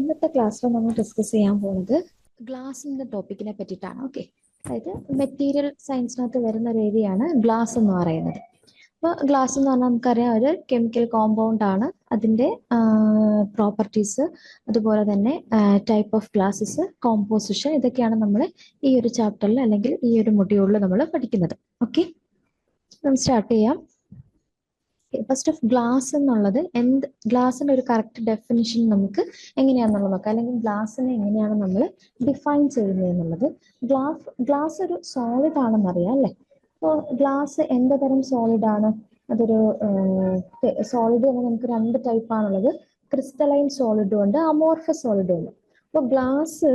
ഇന്നത്തെ ക്ലാസ്സിൽ നമ്മൾ ഡിസ്കസ് ചെയ്യാൻ പോകുന്നത് ഗ്ലാസ് എന്ന ടോപ്പിക്കിനെ പറ്റിയിട്ടാണ്. ഓക്കെ, അതായത് മെറ്റീരിയൽ സയൻസിനകത്ത് വരുന്ന ഒരു ഏരിയയാണ് ഗ്ലാസ് എന്ന് പറയുന്നത്. അപ്പോൾ ഗ്ലാസ് എന്ന് പറഞ്ഞാൽ നമുക്കറിയാം ഒരു കെമിക്കൽ കോമ്പൗണ്ട് ആണ്. അതിൻ്റെ പ്രോപ്പർട്ടീസ്, അതുപോലെ തന്നെ ടൈപ്പ് ഓഫ് ഗ്ലാസസ്, കോമ്പോസിഷൻ, ഇതൊക്കെയാണ് നമ്മൾ ഈ ഒരു ചാപ്റ്ററിൽ അല്ലെങ്കിൽ ഈ ഒരു മൊഡ്യൂളിൽ നമ്മൾ പഠിക്കുന്നത്. ഓക്കെ, നമുക്ക് സ്റ്റാർട്ട് ചെയ്യാം. ഫസ്റ്റ് ഓഫ് ഗ്ലാസ് എന്നുള്ളത് ഗ്ലാസിന്റെ ഒരു കറക്റ്റ് ഡെഫിനിഷൻ നമുക്ക് എങ്ങനെയാണെന്നുള്ളത് നോക്കാം, അല്ലെങ്കിൽ ഗ്ലാസിനെ എങ്ങനെയാണ് നമ്മൾ ഡിഫൈൻ ചെയ്യുന്നത് എന്നുള്ളത്. ഗ്ലാസ് ഒരു സോളിഡ് ആണെന്നറിയാം അല്ലേ. അപ്പോൾ ഗ്ലാസ് എന്ത് തരം സോളിഡ് ആണ്? അതൊരു സോളിഡ് തന്നെ നമുക്ക് രണ്ട് ടൈപ്പാണുള്ളത്. ക്രിസ്റ്റലൈൻ സോളിഡും ഉണ്ട്, അമോർഫസ് സോളിഡും ഉണ്ട്. അപ്പോൾ ഗ്ലാസ്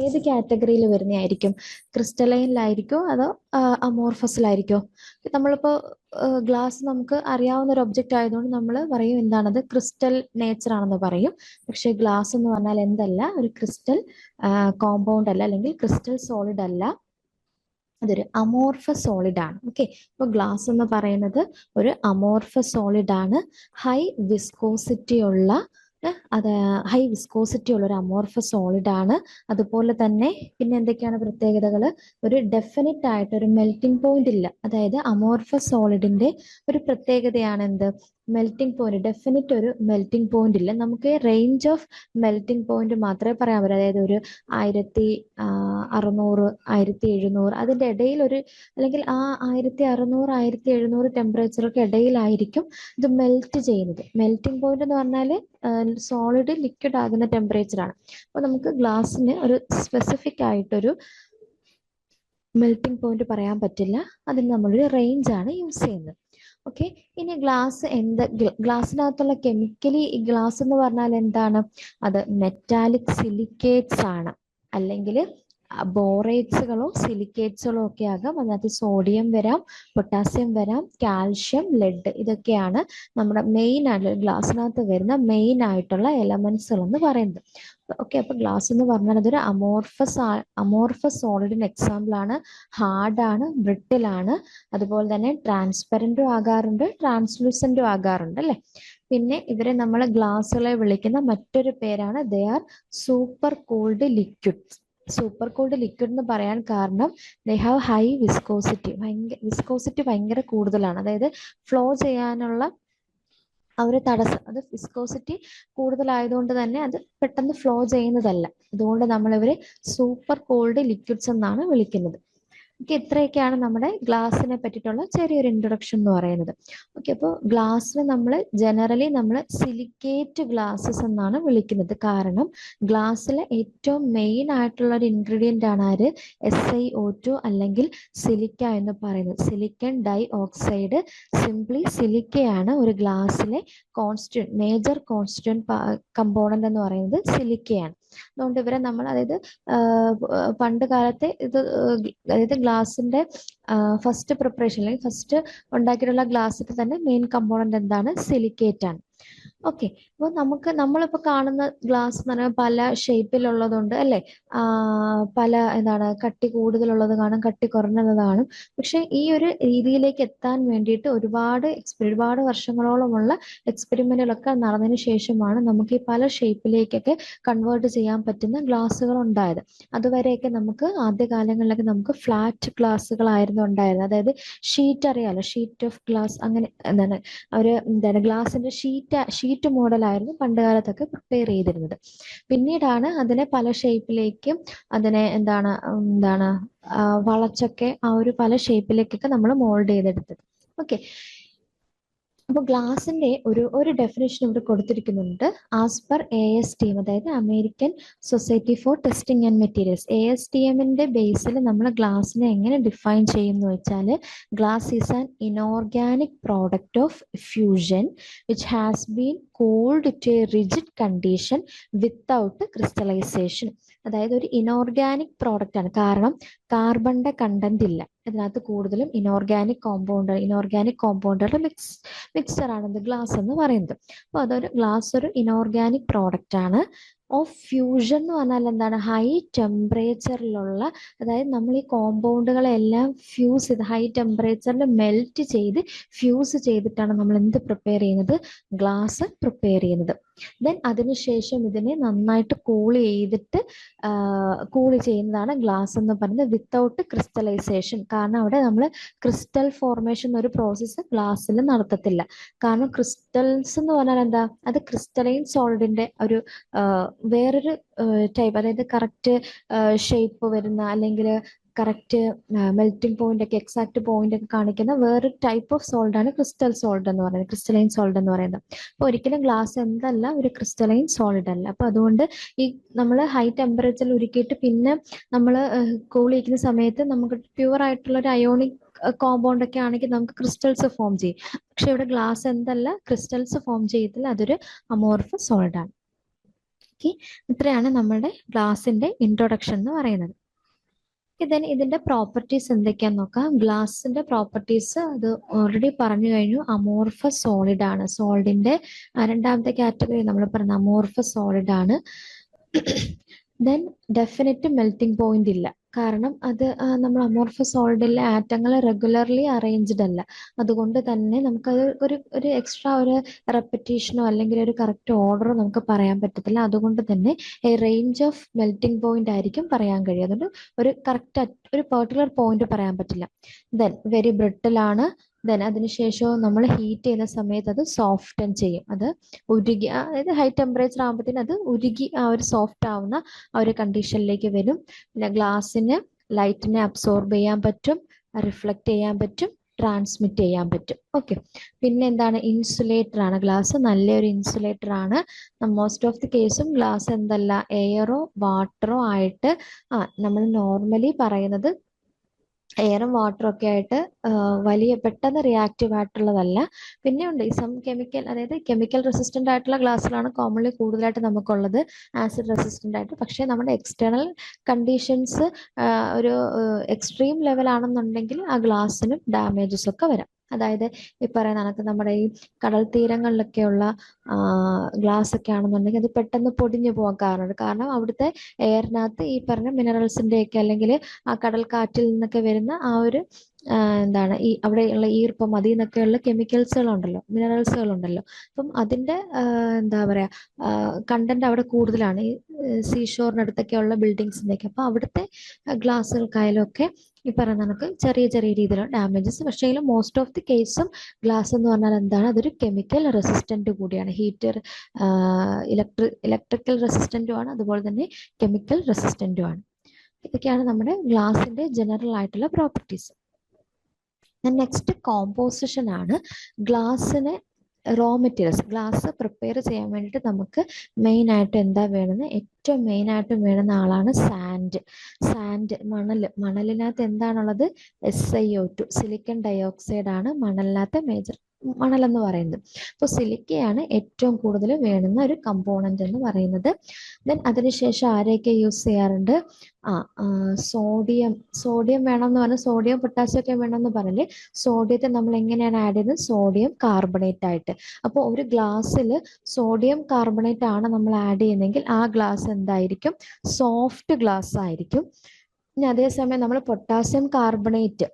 ഏത് കാറ്റഗറിയിൽ വരുന്നതായിരിക്കും? ക്രിസ്റ്റലൈനിലായിരിക്കോ അതോ അമോർഫസിലായിരിക്കോ? നമ്മളിപ്പോൾ ഗ്ലാസ് നമുക്ക് അറിയാവുന്ന ഒരു ഒബ്ജക്റ്റ് ആയതുകൊണ്ട് നമ്മൾ പറയും എന്താണത്, ക്രിസ്റ്റൽ നേച്ചർ ആണെന്ന് പറയും. പക്ഷെ ഗ്ലാസ് എന്ന് പറഞ്ഞാൽ എന്തല്ല, ഒരു ക്രിസ്റ്റൽ കോമ്പൗണ്ട് അല്ല, അല്ലെങ്കിൽ ക്രിസ്റ്റൽ സോളിഡ് അല്ല, അതൊരു അമോർഫസ് സോളിഡ് ആണ്. ഓക്കെ, അപ്പോൾ ഗ്ലാസ് എന്ന് പറയുന്നത് ഒരു അമോർഫസ് സോളിഡ് ആണ്. ഹൈ വിസ്കോസിറ്റി ഉള്ള ഒരു അമോർഫസ് സോളിഡ് ആണ്. അതുപോലെ തന്നെ പിന്നെ എന്തൊക്കെയാണ് പ്രത്യേകതകൾ? ഒരു ഡെഫിനിറ്റ് ആയിട്ട് ഒരു മെൽറ്റിംഗ് പോയിന്റ് ഇല്ല. അതായത് അമോർഫസ് സോളിഡിന്റെ ഒരു പ്രത്യേകതയാണ് എന്ത്? Melting point. ഡെഫിനിറ്റ് ഒരു മെൽറ്റിംഗ് പോയിന്റ് ഇല്ല. നമുക്ക് റേഞ്ച് ഓഫ് മെൽറ്റിംഗ് പോയിന്റ് മാത്രമേ പറയാൻ പറ്റൂ. അതായത് ഒരു 1600, 1700 അതിന്റെ ഇടയിൽ ഒരു, അല്ലെങ്കിൽ ആ 1600, 1700 ടെമ്പറേച്ചർക്ക് ഇടയിലായിരിക്കും ഇത് മെൽറ്റ് ചെയ്യുന്നത്. മെൽറ്റിംഗ് പോയിന്റ് എന്ന് പറഞ്ഞാൽ സോളിഡ് ലിക്വിഡ് ആകുന്ന ടെമ്പറേച്ചറാണ്. അപ്പോൾ നമുക്ക് ഗ്ലാസ്സിന് ഒരു സ്പെസിഫിക് ആയിട്ടൊരു മെൽറ്റിംഗ് പോയിന്റ് പറയാൻ പറ്റില്ല. അതിന് നമ്മളൊരു റേഞ്ച് ആണ് യൂസ് ചെയ്യുന്നത്. ഓക്കെ, ഇനി ഗ്ലാസ്സിനകത്തുള്ള കെമിക്കലി ഗ്ലാസ് എന്ന് പറഞ്ഞാൽ എന്താണ്? അത് മെറ്റാലിക് സിലിക്കേറ്റ്സ് ആണ്, അല്ലെങ്കിൽ ബോറേറ്റ്സുകളോ സിലിക്കേറ്റ്സുകളോ ഒക്കെ ആകാം. അതിനകത്ത് സോഡിയം വരാം, പൊട്ടാസ്യം വരാം, കാൽഷ്യം, ലെഡ്, ഇതൊക്കെയാണ് നമ്മുടെ മെയിൻ ആയിട്ടുള്ള ഗ്ലാസ്സിനകത്ത് വരുന്ന മെയിൻ ആയിട്ടുള്ള എലമെന്റ്സുകൾ എന്ന് പറയുന്നത്. ഓക്കെ, അപ്പൊ ഗ്ലാസ് എന്ന് പറഞ്ഞാൽ അതൊരു അമോർഫസ് സോളിഡിന് എക്സാമ്പിൾ ആണ്. ഹാർഡാണ്, ബ്രിട്ടിലാണ്, അതുപോലെ തന്നെ ട്രാൻസ്പെറന്റും ആകാറുണ്ട്, ട്രാൻസ്ലൂസന്റും ആകാറുണ്ട് അല്ലെ. പിന്നെ ഇവരെ നമ്മൾ ഗ്ലാസ്സുകളെ വിളിക്കുന്ന മറ്റൊരു പേരാണ് they are super cooled liquids. Super cooled liquid എന്ന് പറയാൻ കാരണം ദേ ഹാവ് ഹൈ വിസ്കോസിറ്റി ഭയങ്കര കൂടുതലാണ്. അതായത് ഫ്ലോ ചെയ്യാനുള്ള ഒരു തടസ്സം, അത് വിസ്കോസിറ്റി കൂടുതലായതുകൊണ്ട് തന്നെ അത് പെട്ടെന്ന് ഫ്ലോ ചെയ്യുന്നതല്ല. അതുകൊണ്ട് നമ്മൾ ഇവരെ സൂപ്പർ കോൾഡ് ലിക്വിഡ്സ് എന്നാണ് വിളിക്കുന്നത്. ഓക്കെ, ഇത്രയൊക്കെയാണ് നമ്മുടെ ഗ്ലാസിനെ പറ്റിയിട്ടുള്ള ചെറിയൊരു ഇൻട്രൊഡക്ഷൻ എന്ന് പറയുന്നത്. ഓക്കെ, അപ്പോൾ ഗ്ലാസ്സിന് ജനറലി നമ്മൾ സിലിക്കേറ്റ് ഗ്ലാസസ് എന്നാണ് വിളിക്കുന്നത്. കാരണം ഗ്ലാസ്സിലെ ഏറ്റവും മെയിൻ ആയിട്ടുള്ള ഒരു ഇൻഗ്രീഡിയൻ്റ് ആണ് ആര്? SiO2 അല്ലെങ്കിൽ സിലിക്ക എന്ന് പറയുന്നത്. സിലിക്കൺ ഡൈ ഓക്സൈഡ്, സിംപ്ലി സിലിക്കയാണ് ഒരു ഗ്ലാസ്സിലെ മേജർ കോൺസ്റ്റിറ്റ്യൂന്റ് കമ്പോണന്റ് എന്ന് പറയുന്നത് സിലിക്കയാണ്. അതുകൊണ്ട് ഇവരെ നമ്മൾ, അതായത് പണ്ട് കാലത്തെ അതായത് ഗ്ലാസിന്റെ ഫസ്റ്റ് പ്രിപ്പറേഷൻ അല്ലെങ്കിൽ ഫസ്റ്റ് ഉണ്ടാക്കിയിട്ടുള്ള ഗ്ലാസ്സിന്റെ തന്നെ മെയിൻ കമ്പോണന്റ് എന്താണ്? സിലിക്കേറ്റ് ആണ്. ഓക്കെ, അപ്പോൾ നമ്മളിപ്പോൾ കാണുന്ന ഗ്ലാസ് എന്ന് പറഞ്ഞാൽ പല ഷേപ്പിലുള്ളതുണ്ട് അല്ലേ. കട്ടി കൂടുതലുള്ളത് കാണും, കട്ടി കുറഞ്ഞത് കാണും. പക്ഷെ ഈ ഒരു രീതിയിലേക്ക് എത്താൻ വേണ്ടിയിട്ട് ഒരുപാട് വർഷങ്ങളോളമുള്ള എക്സ്പെരിമെന്റുകളൊക്കെ നടന്നതിന് ശേഷമാണ് നമുക്ക് ഈ പല ഷേപ്പിലേക്കൊക്കെ കൺവേർട്ട് ചെയ്യാൻ പറ്റുന്ന ഗ്ലാസ്സുകൾ ഉണ്ടായത്. അതുവരെയൊക്കെ നമുക്ക് ആദ്യകാലങ്ങളിലൊക്കെ നമുക്ക് ഫ്ലാറ്റ് ഗ്ലാസ്സുകളായിരുന്നു ഉണ്ടായിരുന്നത്. അതായത് ഷീറ്റ് അറിയാലോ, ഷീറ്റ് ഓഫ് ഗ്ലാസ്, അങ്ങനെ ഗ്ലാസിന്റെ ഷീറ്റ് മോഡലായിരുന്നു പണ്ട് കാലത്തൊക്കെ പ്രിപ്പയർ ചെയ്തിരുന്നത്. പിന്നീടാണ് അതിനെ പല ഷേപ്പിലേക്കും അതിനെ വളച്ചൊക്കെ ആ ഒരു പല ഷേപ്പിലേക്കൊക്കെ നമ്മൾ മോൾഡ് ചെയ്തെടുത്തത്. ഓക്കെ, അപ്പോൾ ഗ്ലാസിന്റെ ഒരു ഡെഫിനേഷൻ ഇവിടെ കൊടുത്തിരിക്കുന്നുണ്ട്. ആസ് പെർ ASTM, അതായത് American Society for Testing and Materials. ASTMന്റെ ബേസിൽ നമ്മൾ ഗ്ലാസിനെ എങ്ങനെ ഡിഫൈൻ ചെയ്യും എന്ന് വെച്ചാൽ, glass is an inorganic product of fusion which has been cooled to a rigid condition without crystallization. അതായത് ഒരു ഇനോർഗാനിക് പ്രോഡക്റ്റ് ആണ്. കാരണം കാർബണിന്റെ കണ്ടന്റ് ഇല്ല ഇതിനകത്ത്. കൂടുതലും ഇനോർഗാനിക് കോമ്പൗണ്ടുകളുടെ മിക്സ്ചർ ആണ് ഗ്ലാസ് എന്ന് പറയുന്നത്. അപ്പോൾ ഗ്ലാസ് ഒരു ഇനോർഗാനിക് പ്രോഡക്റ്റ് ആണ്. ഓഫ് ഫ്യൂഷൻ എന്ന് പറഞ്ഞാൽ എന്താണ്? ഹൈ ടെമ്പറേച്ചറിലുള്ള, അതായത് നമ്മൾ ഈ കോമ്പൗണ്ടുകളെല്ലാം ഫ്യൂസ് ചെയ്ത് ഹൈ ടെമ്പറേച്ചറിൽ മെൽറ്റ് ചെയ്ത് ഫ്യൂസ് ചെയ്തിട്ടാണ് നമ്മൾ എന്ത് പ്രിപ്പയർ ചെയ്യുന്നത്? ഗ്ലാസ് പ്രിപ്പയർ ചെയ്യുന്നത്. ദെൻ അതിനുശേഷം ഇതിനെ നന്നായിട്ട് കൂൾ ചെയ്യുന്നതാണ് ഗ്ലാസ് എന്ന് പറയുന്നത് വിത്തൗട്ട് ക്രിസ്റ്റലൈസേഷൻ. കാരണം അവിടെ നമ്മൾ ക്രിസ്റ്റൽ ഫോർമേഷൻ ഒരു പ്രോസസ്സ് ഗ്ലാസ്സിൽ നടത്തത്തില്ല. കാരണം ക്രിസ്റ്റൽസ് എന്ന് പറഞ്ഞാൽ എന്താ? അത് ക്രിസ്റ്റലൈൻ സോളിഡിന്റെ ഒരു വേറൊരു ടൈപ്പ്, അതായത് കറക്റ്റ് ഷേപ്പ് വരുന്ന അല്ലെങ്കിൽ കറക്റ്റ് മെൽറ്റിംഗ് പോയിന്റ് ഒക്കെ എക്സാക്ട് പോയിന്റ് ഒക്കെ കാണിക്കുന്ന വേറൊരു ടൈപ്പ് ഓഫ് സോൾട്ട് ആണ് ക്രിസ്റ്റൽ സോൾട്ട് എന്ന് പറയുന്നത്, ക്രിസ്റ്റലൈൻ സോൾട്ട് എന്ന് പറയുന്നത്. അപ്പോൾ ഒരിക്കലും ഗ്ലാസ് എന്തല്ല, ഒരു ക്രിസ്റ്റലൈൻ സോളിഡ് അല്ല. അപ്പോൾ അതുകൊണ്ട് ഈ നമ്മൾ ഹൈ ടെമ്പറേച്ചറിൽ ഉരുക്കിയിട്ട് പിന്നെ നമ്മൾ കൂൾ ചെയ്യുന്ന സമയത്ത് നമുക്ക് പ്യുവർ ആയിട്ടുള്ള ഒരു അയോണിക് കോമ്പൗണ്ട് ഒക്കെ ആണെങ്കിൽ നമുക്ക് ക്രിസ്റ്റൽസ് ഫോം ചെയ്യും. പക്ഷെ ഇവിടെ ഗ്ലാസ് എന്തല്ല, ക്രിസ്റ്റൽസ് ഫോം ചെയ്യത്തില്ല, അതൊരു അമോർഫസ് സോൾഡ് ആണ്. ഓക്കെ, ഇത്രയാണ് നമ്മുടെ ഗ്ലാസിന്റെ ഇൻട്രൊഡക്ഷൻ എന്ന് പറയുന്നത്. ഇതിന്റെ പ്രോപ്പർട്ടീസ് എന്തൊക്കെയാന്ന് നോക്കാം. ഗ്ലാസിന്റെ പ്രോപ്പർട്ടീസ് അത് ഓൾറെഡി പറഞ്ഞു കഴിഞ്ഞു. അമോർഫസ് സോളിഡ് ആണ്. സോളിഡിന്റെ രണ്ടാമത്തെ കാറ്റഗറി നമ്മൾ പറഞ്ഞ അമോർഫസ് സോളിഡ് ആണ്. ദെൻ ഡെഫിനറ്റ് മെൽറ്റിംഗ് പോയിന്റ് ഇല്ല. കാരണം അത് നമ്മൾ അമോർഫസ് സോളിഡിലെ ആറ്റങ്ങൾ റെഗുലർലി അറേഞ്ച്ഡ് അല്ല. അതുകൊണ്ട് തന്നെ നമുക്കത് ഒരു എക്സ്ട്രാ ഒരു റെപ്പറ്റീഷനോ അല്ലെങ്കിൽ ഒരു കറക്റ്റ് ഓർഡറോ നമുക്ക് പറയാൻ പറ്റത്തില്ല. അതുകൊണ്ട് തന്നെ റേഞ്ച് ഓഫ് മെൽറ്റിംഗ് പോയിന്റ് ആയിരിക്കും പറയാൻ കഴിയും. അതുകൊണ്ട് ഒരു കറക്റ്റ് ഒരു പെർട്ടിക്കുലർ പോയിന്റ് പറയാൻ പറ്റില്ല. ദെൻ വെരി ബ്രിട്ടിൽ ആണ്. ദെൻ അതിനുശേഷം നമ്മൾ ഹീറ്റ് ചെയ്യുന്ന സമയത്ത് അത് സോഫ്റ്റൻ ചെയ്യും. അത് ഉരുകി, അതായത് ഹൈ ടെമ്പറേച്ചർ ആകുമ്പോഴത്തേന് അത് ഉരുകി ആ ഒരു സോഫ്റ്റ് ആവുന്ന ആ ഒരു കണ്ടീഷനിലേക്ക് വരും. പിന്നെ ഗ്ലാസ്സിന് ലൈറ്റിനെ അബ്സോർബ് ചെയ്യാൻ പറ്റും, റിഫ്ലക്ട് ചെയ്യാൻ പറ്റും, ട്രാൻസ്മിറ്റ് ചെയ്യാൻ പറ്റും. ഓക്കെ, പിന്നെ എന്താണ്? ഇൻസുലേറ്റർ ആണ്. ഗ്ലാസ് നല്ലൊരു ഇൻസുലേറ്റർ ആണ്. മോസ്റ്റ് ഓഫ് ദി കേസും ഗ്ലാസ് എന്തല്ല, എയറോ വാട്ടറോ ആയിട്ട് നമ്മൾ നോർമലി പറയുന്നത് എയറും വാട്ടറും ഒക്കെ ആയിട്ട് വലിയ പെട്ടെന്ന് റിയാക്റ്റീവ് ആയിട്ടുള്ളതല്ല. പിന്നെ ഉണ്ട് സം കെമിക്കൽ, അതായത് കെമിക്കൽ റെസിസ്റ്റന്റ് ആയിട്ടുള്ള ഗ്ലാസ്സിലാണ് കോമൺലി കൂടുതലായിട്ട് നമുക്കുള്ളത്, ആസിഡ് റെസിസ്റ്റന്റ് ആയിട്ട്. പക്ഷേ നമ്മുടെ എക്സ്റ്റേണൽ കണ്ടീഷൻസ് ഒരു എക്സ്ട്രീം ലെവൽ ആണെന്നുണ്ടെങ്കിൽ ആ ഗ്ലാസ്സിനും ഡാമേജസ് ഒക്കെ വരാം. അതായത് ഈ പറയുന്ന കണക്ക് നമ്മുടെ ഈ കടൽ തീരങ്ങളിലൊക്കെയുള്ള ഗ്ലാസ് ഒക്കെ ആണെന്നുണ്ടെങ്കിൽ അത് പെട്ടെന്ന് പൊടിഞ്ഞു പോകാൻ കാരണമുണ്ട്. കാരണം അവിടുത്തെ എയറിനകത്ത് ഈ പറഞ്ഞ മിനറൽസിന്റെ ഒക്കെ അല്ലെങ്കിൽ ആ കടൽ കാറ്റിൽ നിന്നൊക്കെ വരുന്ന ആ ഒരു എന്താണ് ഈ അവിടെയുള്ള ഈർപ്പം, അതിൽ നിന്നൊക്കെയുള്ള കെമിക്കൽസുകളുണ്ടല്ലോ, മിനറൽസുകളുണ്ടല്ലോ. അപ്പം അതിന്റെ എന്താ പറയാ കണ്ടന്റ് അവിടെ കൂടുതലാണ് ഈ സീഷോറിനടുത്തൊക്കെയുള്ള ബിൽഡിങ്സിൻ്റെയൊക്കെ. അപ്പൊ അവിടുത്തെ ഗ്ലാസ്സുകൾക്കായാലും ഒക്കെ ഈ പറയുന്ന കണക്ക് ചെറിയ ചെറിയ രീതിയിലുള്ള ഡാമേജസ്. പക്ഷേ മോസ്റ്റ് ഓഫ് ദി കേസും ഗ്ലാസ് എന്ന് പറഞ്ഞാൽ എന്താണ്? അതൊരു കെമിക്കൽ റെസിസ്റ്റന്റ് കൂടിയാണ്. ഹീറ്റർ, ഇലക്ട്രിക്കൽ റെസിസ്റ്റന്റും ആണ്, അതുപോലെ തന്നെ കെമിക്കൽ റെസിസ്റ്റന്റും ആണ്. ഇതൊക്കെയാണ് നമ്മുടെ ഗ്ലാസിന്റെ ജനറൽ ആയിട്ടുള്ള പ്രോപ്പർട്ടീസ്. നെക്സ്റ്റ് കോമ്പോസിഷൻ ആണ്. ഗ്ലാസ്സിന് റോ മെറ്റീരിയൽസ്, ഗ്ലാസ് പ്രിപ്പയർ ചെയ്യാൻ വേണ്ടിയിട്ട് നമുക്ക് മെയിൻ ആയിട്ട് എന്താ വേണമെന്ന്, ഏറ്റവും മെയിൻ ആയിട്ട് വേണ്ടുന്ന ആളാണ് സാൻഡ്. മണലിനകത്ത് എന്താണുള്ളത്? SiO2, സിലിക്കൺ ഡയോക്സൈഡ് ആണ് മണലിനകത്ത് മേജർ മണലെന്ന് പറയുന്നത്. അപ്പോൾ സിലിക്കയാണ് ഏറ്റവും കൂടുതൽ വേണ്ടുന്ന ഒരു കമ്പോണന്റ് എന്ന് പറയുന്നത്. ദെൻ അതിനുശേഷം ആരെയൊക്കെ യൂസ് ചെയ്യാറുണ്ട്? സോഡിയം വേണമെന്ന് പറഞ്ഞാൽ സോഡിയം പൊട്ടാസ്യം ഒക്കെ വേണമെന്ന് പറഞ്ഞാൽ സോഡിയത്തെ നമ്മൾ എങ്ങനെയാണ് ആഡ് ചെയ്യുന്നത്? സോഡിയം കാർബണേറ്റ് ആയിട്ട്. അപ്പോൾ ഒരു ഗ്ലാസ്സിൽ സോഡിയം കാർബണേറ്റ് ആണ് നമ്മൾ ആഡ് ചെയ്യുന്നതെങ്കിൽ ആ ഗ്ലാസ് എന്തായിരിക്കും? സോഫ്റ്റ് ഗ്ലാസ് ആയിരിക്കും. ഇനി അതേസമയം നമ്മൾ പൊട്ടാസ്യം കാർബണേറ്റ്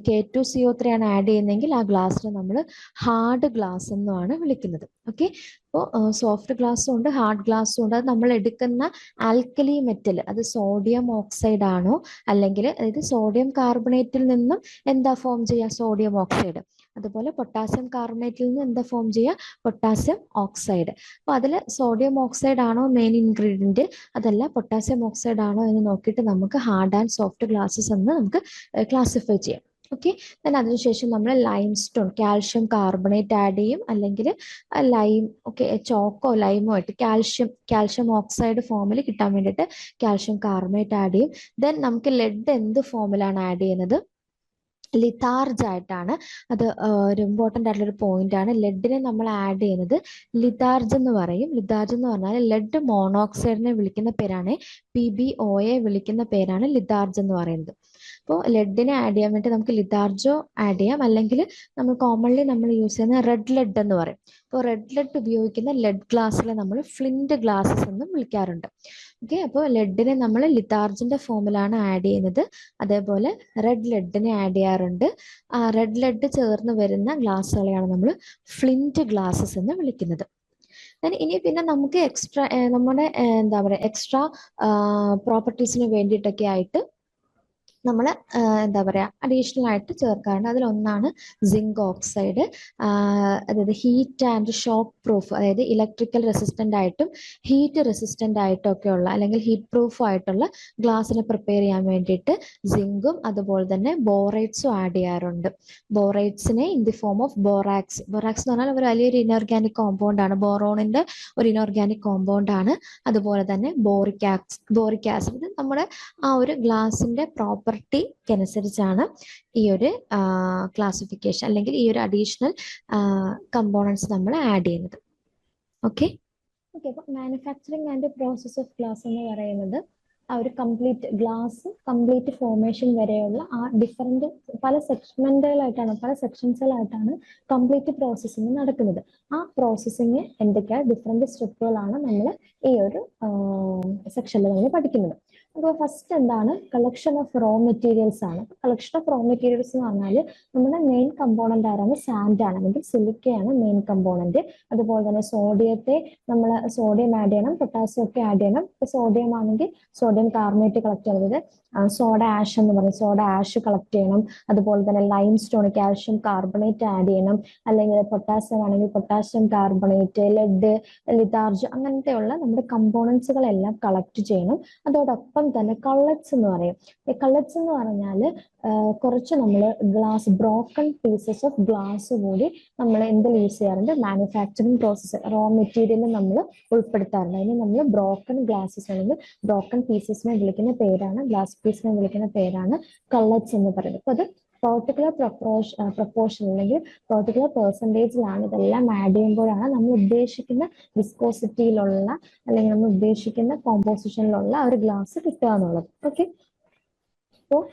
K2CO3 ആണ് ആഡ് ചെയ്യുന്നതെങ്കിൽ ആ ഗ്ലാസ്സിനെ നമ്മൾ ഹാർഡ് ഗ്ലാസ് എന്നാണ് വിളിക്കുന്നത്. ഓക്കെ, അപ്പോൾ സോഫ്റ്റ് ഗ്ലാസ്സും ഉണ്ട്, ഹാർഡ് ഗ്ലാസ്സും ഉണ്ട്. അത് നമ്മൾ എടുക്കുന്ന ആൽക്കലി മെറ്റൽ, അത് സോഡിയം ഓക്സൈഡ് ആണോ അല്ലെങ്കിൽ അതായത് സോഡിയം കാർബണേറ്റിൽ നിന്നും എന്താ ഫോം ചെയ്യുക? Sodium oxide. അതുപോലെ പൊട്ടാസ്യം കാർബണേറ്റിൽ നിന്ന് എന്താ ഫോം ചെയ്യുക? Potassium oxide. അപ്പോൾ അതിൽ സോഡിയം ഓക്സൈഡ് ആണോ മെയിൻ ഇൻഗ്രീഡിയൻറ്റ്, അതല്ല പൊട്ടാസ്യം ഓക്സൈഡ് ആണോ എന്ന് നോക്കിയിട്ട് നമുക്ക് ഹാർഡ് ആൻഡ് സോഫ്റ്റ് ഗ്ലാസസ് എന്ന് നമുക്ക് ക്ലാസിഫൈ ചെയ്യാം. ഓക്കെ, then അതിനുശേഷം നമ്മൾ lime stone, calcium carbonate add ചെയ്യും, അല്ലെങ്കിൽ ലൈം, ഓക്കെ, ചോക്കോ ലൈമോ ആയിട്ട് കാൽഷ്യം ഓക്സൈഡ് ഫോമിൽ കിട്ടാൻ വേണ്ടിയിട്ട് കാൽഷ്യം കാർബണേറ്റ് ആഡ് ചെയ്യും. ദെൻ നമുക്ക് ലെഡ് എന്ത് ഫോമിലാണ് ആഡ് ചെയ്യുന്നത്? ലിതാർജ് ആയിട്ടാണ്. അത് ഒരു ഇമ്പോർട്ടൻ്റ് ആയിട്ടുള്ള ഒരു പോയിന്റ് ആണ്. ലെഡിനെ നമ്മൾ ആഡ് ചെയ്യുന്നത് ലിതാർജ് എന്ന് പറയും. ലിതാർജ് എന്ന് പറഞ്ഞാൽ ലെഡ് മോണോക്സൈഡിനെ വിളിക്കുന്ന പേരാണ്, PbOയെ വിളിക്കുന്ന പേരാണ് ലിതാർജ് എന്ന് പറയുന്നത്. അപ്പോൾ ലെഡിനെ ആഡ് ചെയ്യാൻ വേണ്ടി നമുക്ക് ലിതാർജോ ആഡ് ചെയ്യാം, അല്ലെങ്കിൽ നമ്മൾ കോമൺലി നമ്മൾ യൂസ് ചെയ്യുന്ന റെഡ് ലെഡ് എന്ന് പറയും. അപ്പോൾ റെഡ് ലെഡ് ഉപയോഗിക്കുന്ന ലെഡ് ഗ്ലാസ്സിലെ നമ്മൾ ഫ്ലിന്റ് ഗ്ലാസസ് എന്നും വിളിക്കാറുണ്ട്. ഓക്കെ, അപ്പോൾ ലെഡിനെ നമ്മൾ ലിതാർജിന്റെ ഫോമിലാണ് ആഡ് ചെയ്യുന്നത്, അതേപോലെ റെഡ് ലെഡിനെ ആഡ് ചെയ്യാറുണ്ട്. റെഡ് ലെഡ് ചേർന്ന് വരുന്ന ഗ്ലാസ്സുകളെയാണ് നമ്മൾ ഫ്ലിന്റ് ഗ്ലാസസ് എന്ന് വിളിക്കുന്നത്. ഇനി പിന്നെ നമുക്ക് എക്സ്ട്രാ നമ്മുടെ എന്താ പറയുക എക്സ്ട്രാ പ്രോപ്പർട്ടീസിന് വേണ്ടിയിട്ടൊക്കെ ആയിട്ട് നമ്മൾ എന്താ പറയുക അഡീഷണൽ ആയിട്ട് ചേർക്കാറുണ്ട്. അതിലൊന്നാണ് സിങ്ക് ഓക്സൈഡ്, അതായത് ഹീറ്റ് ആൻഡ് ഷോക്ക് പ്രൂഫ്, അതായത് ഇലക്ട്രിക്കൽ റെസിസ്റ്റൻ്റ് ആയിട്ടും ഹീറ്റ് റെസിസ്റ്റൻ്റ് ആയിട്ടും ഒക്കെ ഉള്ള അല്ലെങ്കിൽ ഹീറ്റ് പ്രൂഫ് ആയിട്ടുള്ള ഗ്ലാസ്സിനെ പ്രിപ്പയർ ചെയ്യാൻ വേണ്ടിയിട്ട് സിങ്കും അതുപോലെ തന്നെ ബോറൈറ്റ്സും ആഡ് ചെയ്യാറുണ്ട്. ബോറൈറ്റ്സിനെ in the form of borax. Borax എന്ന് പറഞ്ഞാൽ ഒരു വലിയൊരു ഇനോർഗാനിക് കോമ്പൗണ്ട് ആണ്, ബോറോണിന്റെ ഒരു ഇനോർഗാനിക് കോമ്പൗണ്ട് ആണ്. അതുപോലെ തന്നെ ബോറിക് ആസിഡ് നമ്മുടെ ആ ഒരു ഗ്ലാസിന്റെ പ്രോപ്പർട്ടിക്ക് അനുസരിച്ചാണ് ഈ ഒരു ക്ലാസിഫിക്കേഷൻ അല്ലെങ്കിൽ ഈ ഒരു അഡീഷണൽ കമ്പോണൻസ് നമ്മൾ ആഡ് ചെയ്യുന്നത്. ഓക്കെ ഓക്കെ അപ്പോൾ manufacturing and process of glass എന്ന് പറയുന്നത് ആ ഒരു കംപ്ലീറ്റ് ഗ്ലാസ് കംപ്ലീറ്റ് ഫോർമേഷൻ വരെയുള്ള ആ ഡിഫറെന്റ് പല സെക്ഷൻസുകളായിട്ടാണ് കംപ്ലീറ്റ് പ്രോസസ്സിങ് നടക്കുന്നത്. ആ പ്രോസസ്സിങ് എന്തൊക്കെയാണ് ഡിഫറെന്റ് സ്റ്റെപ്പുകളാണ് നമ്മൾ ഈ ഒരു സെക്ഷനിൽ നമ്മൾ പഠിക്കുന്നത്. അപ്പോൾ ഫസ്റ്റ് എന്താണ് കളക്ഷൻ ഓഫ് റോ മെറ്റീരിയൽസ് ആണ്. കളക്ഷൻ ഓഫ് റോ മെറ്റീരിയൽസ് എന്ന് പറഞ്ഞാൽ നമ്മുടെ മെയിൻ കമ്പോണന്റ് ആരാണ് സാൻഡ് ആണ്, അല്ലെങ്കിൽ സിലിക്കയാണ് മെയിൻ കമ്പോണന്റ്. അതുപോലെ തന്നെ സോഡിയത്തെ നമ്മൾ സോഡിയം ആഡ് ചെയ്യണം, പൊട്ടാസ്യം ഒക്കെ ആഡ് ചെയ്യണം. ഇപ്പൊ സോഡിയം ആണെങ്കിൽ സോഡിയം കാർബണേറ്റ് കളക്ട് ചെയ്യുന്നത്, സോഡ ആഷ് എന്ന് പറയും, സോഡ ആഷ് കളക്ട് ചെയ്യണം. അതുപോലെ തന്നെ lime stone calcium carbonate add ചെയ്യണം, അല്ലെങ്കിൽ പൊട്ടാസ്യം ആണെങ്കിൽ പൊട്ടാസ്യം കാർബണേറ്റ്, ലെഡ്, ലിതാർജ് അങ്ങനത്തെയുള്ള നമ്മുടെ കമ്പോണൻസുകളെല്ലാം കളക്ട് ചെയ്യണം. അതോടൊപ്പം തന്നെ കള്ളറ്റ്സ് എന്ന് പറയും. ഈ കള്ളറ്റ്സ് എന്ന് പറഞ്ഞാൽ കുറച്ച് നമ്മൾ glass broken pieces of glass കൂടി നമ്മൾ എന്തിൽ യൂസ് ചെയ്യാറുണ്ട്, മാനുഫാക്ചറിങ് പ്രോസസ്സ് റോ മെറ്റീരിയലിൽ നമ്മൾ ഉൾപ്പെടുത്താറുണ്ട്. അതിന് നമ്മൾ ബ്രോക്കൺ ഗ്ലാസസ് അല്ലെങ്കിൽ ബ്രോക്കൺ പീസസിനെ വിളിക്കുന്ന പേരാണ്, ഗ്ലാസ് പീസിനെ വിളിക്കുന്ന പേരാണ് കള്ളറ്റ്സ് എന്ന് പറയുന്നത്. അപ്പോൾ അത് പെർട്ടിക്കുലർ പ്രപ്പോർഷൻ അല്ലെങ്കിൽ പെർട്ടിക്കുലർ പെർസെൻറ്റേജിലാണ് ഇതെല്ലാം ആഡ് ചെയ്യുമ്പോഴാണ് നമ്മൾ ഉദ്ദേശിക്കുന്ന വിസ്കോസിറ്റിയിലുള്ള അല്ലെങ്കിൽ നമ്മൾ ഉദ്ദേശിക്കുന്ന കോമ്പോസിഷനിലുള്ള ഒരു ഗ്ലാസ് കിട്ടുക എന്നുള്ളത്. ഓക്കെ, അപ്പോൾ